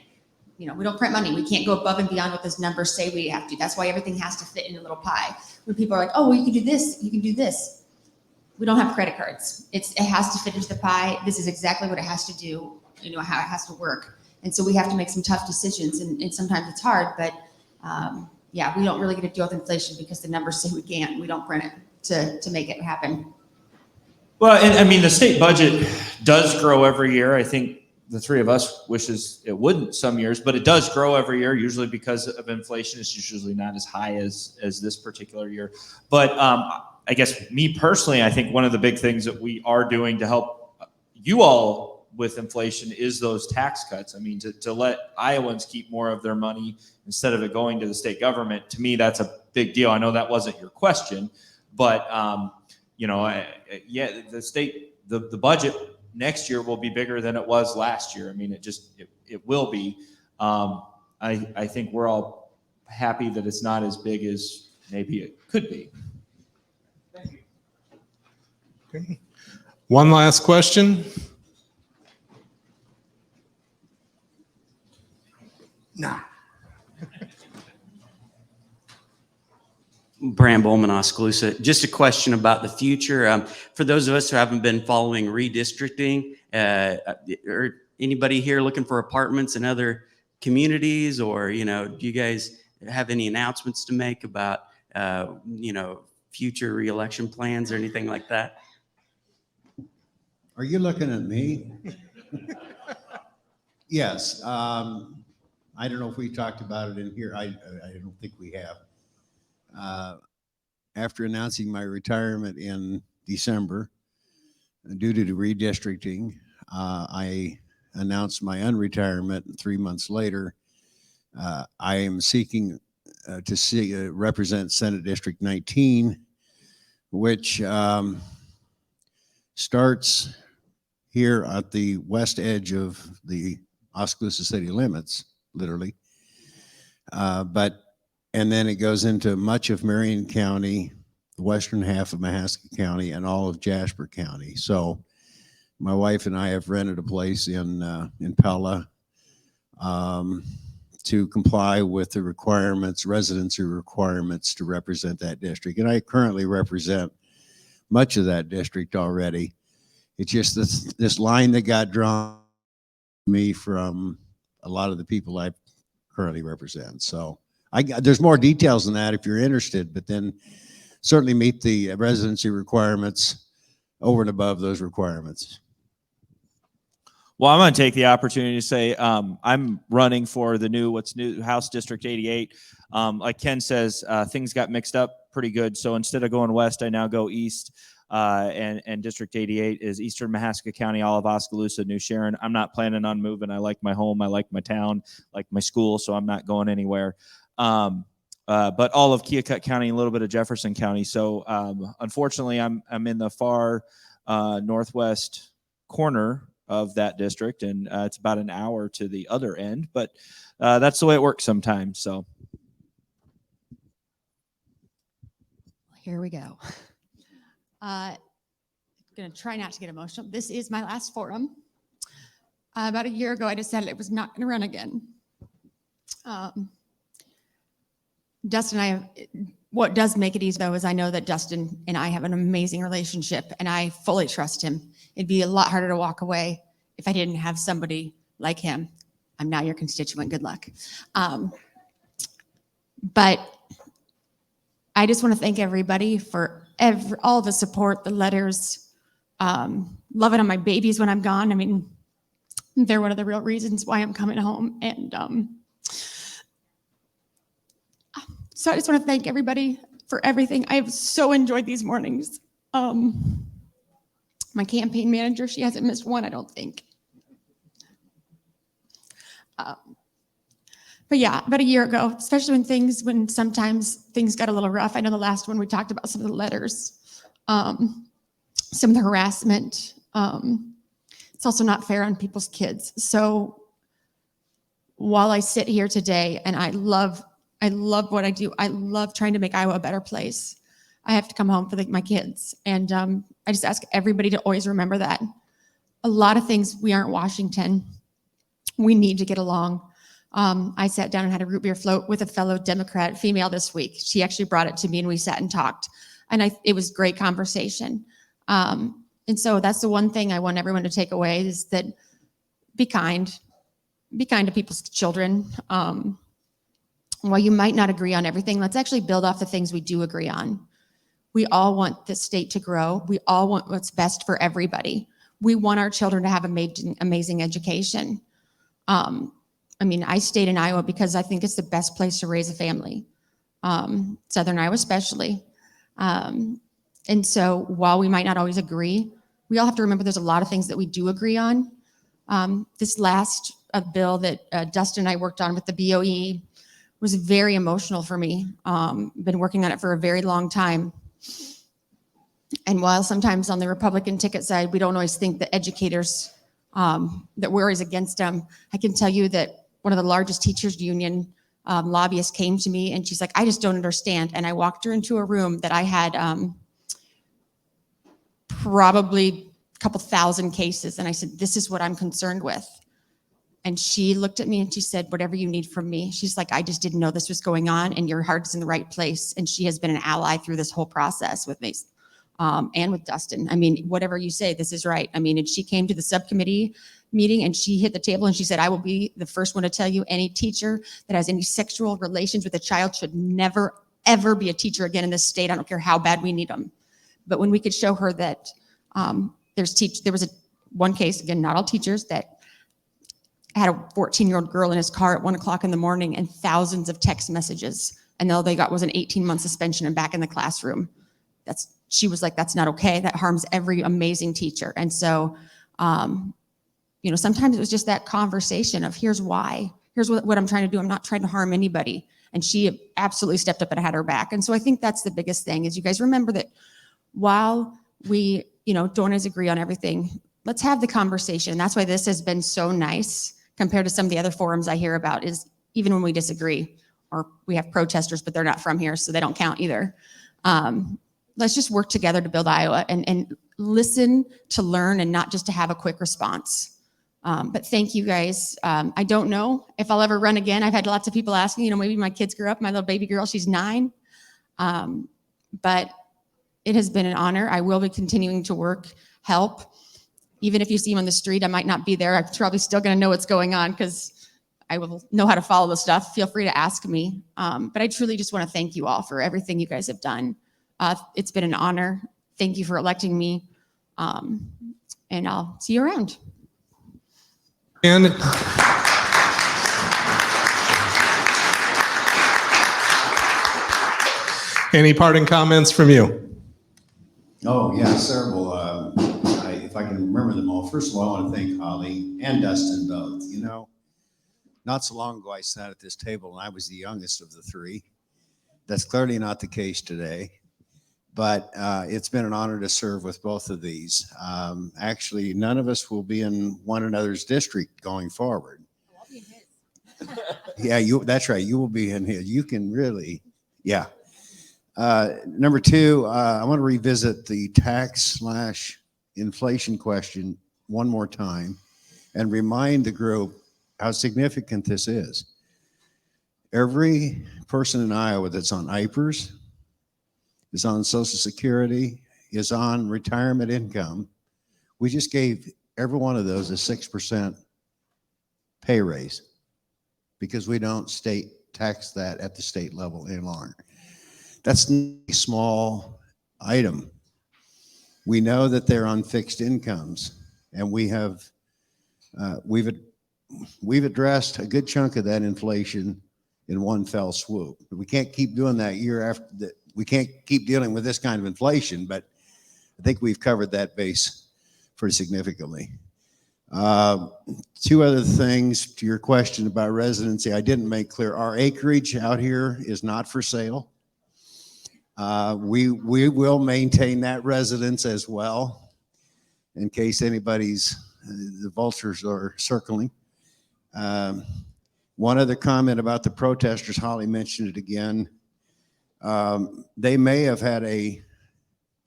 we don't print money. We can't go above and beyond what those numbers say we have to. That's why everything has to fit in a little pie. When people are like, oh, well, you can do this, you can do this. We don't have credit cards. It has to fit into the pie. This is exactly what it has to do, how it has to work. And so we have to make some tough decisions, and sometimes it's hard, but yeah, we don't really get to deal with inflation because the numbers say we can't. We don't print it to make it happen. Well, and I mean, the state budget does grow every year. I think the three of us wishes it wouldn't some years, but it does grow every year, usually because of inflation. It's usually not as high as this particular year. But I guess me personally, I think one of the big things that we are doing to help you all with inflation is those tax cuts. I mean, to let Iowans keep more of their money instead of it going to the state government, to me, that's a big deal. I know that wasn't your question, but yeah, the state, the budget next year will be bigger than it was last year. I mean, it will be. I think we're all happy that it's not as big as maybe it could be. Thank you. Okay. One last question. Nah. Bram Bowman, Oskaloosa. Just a question about the future. For those of us who haven't been following redistricting, or anybody here looking for apartments in other communities, or do you guys have any announcements to make about future reelection plans or anything like that? Are you looking at me? Yes. I don't know if we talked about it in here. I don't think we have. After announcing my retirement in December, due to the redistricting, I announced my unretirement, and 3 months later, I am seeking to represent Senate District 19, which starts here at the west edge of the Oskaloosa city limits, literally. And then it goes into much of Marion County, the western half of Mahaska County, and all of Jasper County. So my wife and I have rented a place in Pella to comply with the requirements, residency requirements to represent that district. And I currently represent much of that district already. It's just this line that got drawn me from a lot of the people I currently represent. So there's more details than that if you're interested, but then certainly meet the residency requirements over and above those requirements. Well, I'm going to take the opportunity to say I'm running for the what's new House District 88. Like Ken says, things got mixed up pretty good. So instead of going west, I now go east. And District 88 is Eastern Mahaska County, all of Oskaloosa, New Sharon. I'm not planning on moving. I like my home. I like my town, like my school. So I'm not going anywhere. But all of Keokuk County, a little bit of Jefferson County. So unfortunately, I'm in the far northwest corner of that district, and it's about an hour to the other end. But that's the way it works sometimes. So here we go. I'm going to try not to get emotional. This is my last forum. About a year ago, I decided I was not going to run again. Dustin and I, what does make it easy though is I know that Dustin and I have an amazing relationship and I fully trust him. It'd be a lot harder to walk away if I didn't have somebody like him. I'm now your constituent, good luck. But I just want to thank everybody for all the support, the letters, loving on my babies when I'm gone. I mean, they're one of the real reasons why I'm coming home. And so I just want to thank everybody for everything. I have so enjoyed these mornings. My campaign manager, she hasn't missed one, I don't think. But yeah, about a year ago, especially when sometimes things got a little rough. I know the last one we talked about some of the letters, some of the harassment. It's also not fair on people's kids. So while I sit here today and I love what I do, I love trying to make Iowa a better place. I have to come home for my kids. And I just ask everybody to always remember that. A lot of things, we aren't Washington. We need to get along. I sat down and had a root beer float with a fellow Democrat female this week. She actually brought it to me and we sat and talked. And it was great conversation. And so that's the one thing I want everyone to take away is that be kind to people's children. While you might not agree on everything, let's actually build off the things we do agree on. We all want the state to grow. We all want what's best for everybody. We want our children to have amazing education. I mean, I stayed in Iowa because I think it's the best place to raise a family, Southern Iowa especially. And so while we might not always agree, we all have to remember there's a lot of things that we do agree on. This last bill that Dustin and I worked on with the BOE was very emotional for me. Been working on it for a very long time. And while sometimes on the Republican ticket side, we don't always think that educators, that we're always against them, I can tell you that one of the largest teachers union lobbyists came to me and she's like, I just don't understand. And I walked her into a room that I had probably a couple thousand cases. And I said, this is what I'm concerned with. And she looked at me and she said, whatever you need from me. She's like, I just didn't know this was going on and your heart's in the right place. And she has been an ally through this whole process with me and with Dustin. I mean, whatever you say, this is right. I mean, and she came to the subcommittee meeting and she hit the table and she said, I will be the first one to tell you any teacher that has any sexual relations with a child should never, ever be a teacher again in this state. I don't care how bad we need them. But when we could show her that there was one case, again, not all teachers, that had a 14-year-old girl in his car at 1 o'clock in the morning and thousands of text messages. And all they got was an 18-month suspension and back in the classroom. She was like, that's not okay. That harms every amazing teacher. And so, sometimes it was just that conversation of here's why, here's what I'm trying to do. I'm not trying to harm anybody. And she absolutely stepped up and had her back. And so I think that's the biggest thing is you guys remember that while we, don't always agree on everything, let's have the conversation. That's why this has been so nice compared to some of the other forums I hear about is even when we disagree or we have protesters, but they're not from here, so they don't count either. Let's just work together to build Iowa and listen to learn and not just to have a quick response. But thank you guys. I don't know if I'll ever run again. I've had lots of people asking, maybe my kids grew up, my little baby girl, she's 9. But it has been an honor. I will be continuing to help. Even if you see him on the street, I might not be there. I'm probably still going to know what's going on because I will know how to follow the stuff. Feel free to ask me. But I truly just want to thank you all for everything you guys have done. It's been an honor. Thank you for electing me. And I'll see you around. And any parting comments from you? Oh, yeah, several. If I can remember them all. First of all, I want to thank Holly and Dustin both. You know, not so long ago, I sat at this table and I was the youngest of the three. That's clearly not the case today, but it's been an honor to serve with both of these. Actually, none of us will be in one another's district going forward. Yeah, that's right. You will be in his. You can really, yeah. Number two, I want to revisit the tax/inflation question one more time and remind the group how significant this is. Every person in Iowa that's on IPERS, is on Social Security, is on retirement income, we just gave every one of those a 6% pay raise because we don't state tax that at the state level any longer. That's a small item. We know that they're on fixed incomes, and we've addressed a good chunk of that inflation in one fell swoop. We can't keep doing that year after that. We can't keep dealing with this kind of inflation, but I think we've covered that base pretty significantly. Two other things to your question about residency. I didn't make clear our acreage out here is not for sale. We will maintain that residence as well in case the vultures are circling. One other comment about the protesters, Holly mentioned it again. They may have had a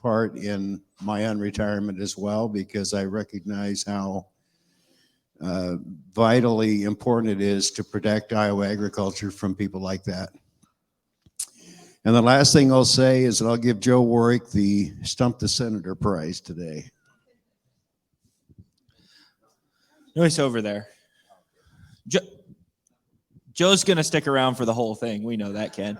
part in my unretirement as well, because I recognize how vitally important it is to protect Iowa agriculture from people like that. And the last thing I'll say is that I'll give Joe Warwick the Stump the Senator prize today. No, he's over there. Joe's going to stick around for the whole thing. We know that, Ken.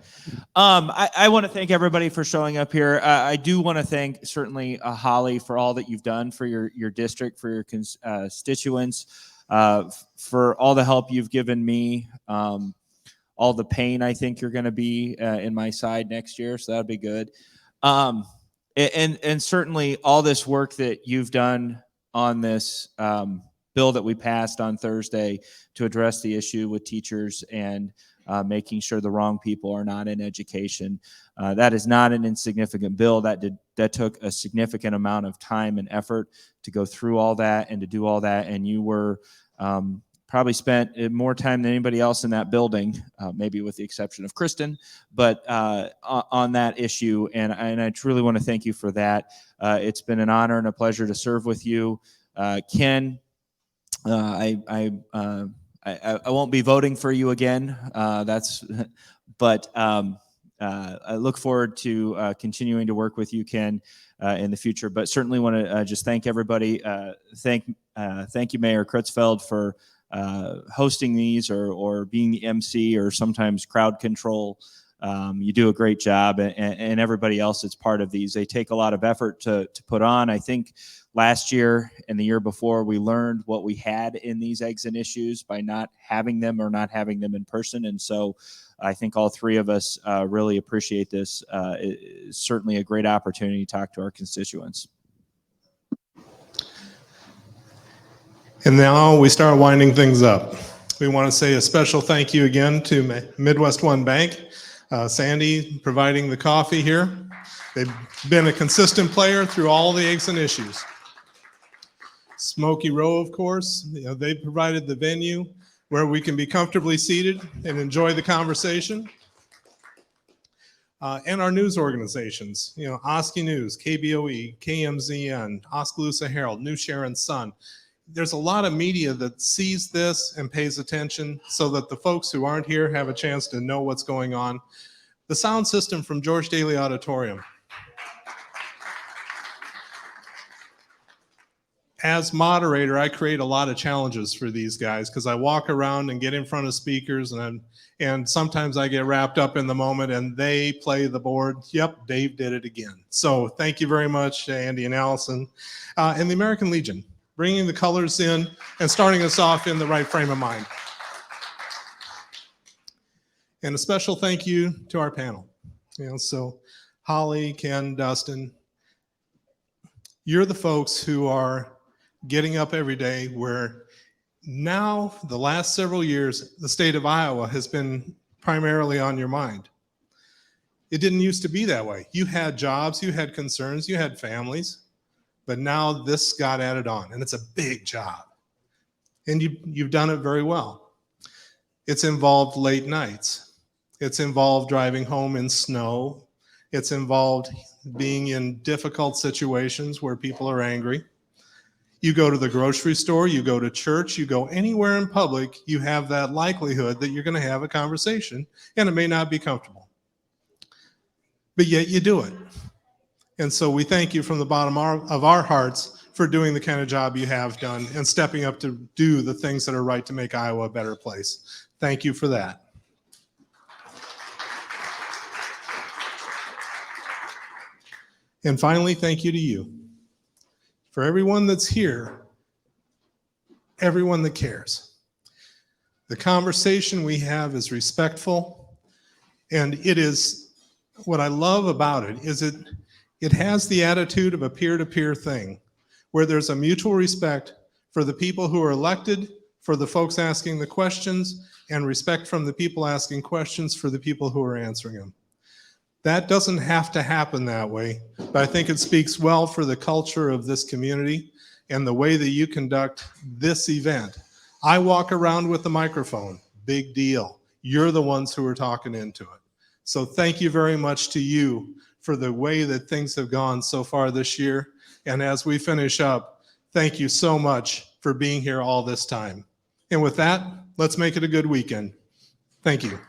I want to thank everybody for showing up here. I do want to thank certainly Holly for all that you've done for your district, for your constituents, for all the help you've given me, all the pain I think you're going to be in my side next year. So that'd be good. And certainly all this work that you've done on this bill that we passed on Thursday to address the issue with teachers and making sure the wrong people are not in education. That is not an insignificant bill. That took a significant amount of time and effort to go through all that and to do all that. And you were probably spent more time than anybody else in that building, maybe with the exception of Kristen, but on that issue. And I truly want to thank you for that. It's been an honor and a pleasure to serve with you. Ken, I won't be voting for you again. But I look forward to continuing to work with you, Ken, in the future. But certainly want to just thank everybody. Thank you, Mayor Creutzfeld, for hosting these or being the MC or sometimes crowd control. You do a great job, and everybody else that's part of these. They take a lot of effort to put on. I think last year and the year before, we learned what we had in these eggs and issues by not having them or not having them in person. And so I think all three of us really appreciate this. It's certainly a great opportunity to talk to our constituents. And now we start winding things up. We want to say a special thank you again to Midwest One Bank. Sandy providing the coffee here. They've been a consistent player through all the eggs and issues. Smoky Row, of course, they provided the venue where we can be comfortably seated and enjoy the conversation. And our news organizations, Oski News, KBOE, KMZN, Oskaloosa Herald, New Sharon Sun. There's a lot of media that sees this and pays attention so that the folks who aren't here have a chance to know what's going on. The sound system from George Daly Auditorium. As moderator, I create a lot of challenges for these guys because I walk around and get in front of speakers and sometimes I get wrapped up in the moment and they play the board. Yep, Dave did it again. So thank you very much, Andy and Allison. And the American Legion. bringing the colors in and starting us off in the right frame of mind. And a special thank you to our panel. So Holly, Ken, Dustin, you're the folks who are getting up every day where now the last several years, the state of Iowa has been primarily on your mind. It didn't used to be that way. You had jobs, you had concerns, you had families, but now this got added on, and it's a big job. And you've done it very well. It's involved late nights. It's involved driving home in snow. It's involved being in difficult situations where people are angry. You go to the grocery store, you go to church, you go anywhere in public, you have that likelihood that you're going to have a conversation, and it may not be comfortable. But yet you do it. And so we thank you from the bottom of our hearts for doing the kind of job you have done and stepping up to do the things that are right to make Iowa a better place. Thank you for that. And finally, thank you to you. For everyone that's here, everyone that cares. The conversation we have is respectful, and it is, what I love about it is it has the attitude of a peer-to-peer thing, where there's a mutual respect for the people who are elected, for the folks asking the questions, and respect from the people asking questions for the people who are answering them. That doesn't have to happen that way, but I think it speaks well for the culture of this community and the way that you conduct this event. I walk around with the microphone, big deal. You're the ones who are talking into it. So thank you very much to you for the way that things have gone so far this year. And as we finish up, thank you so much for being here all this time. And with that, let's make it a good weekend. Thank you.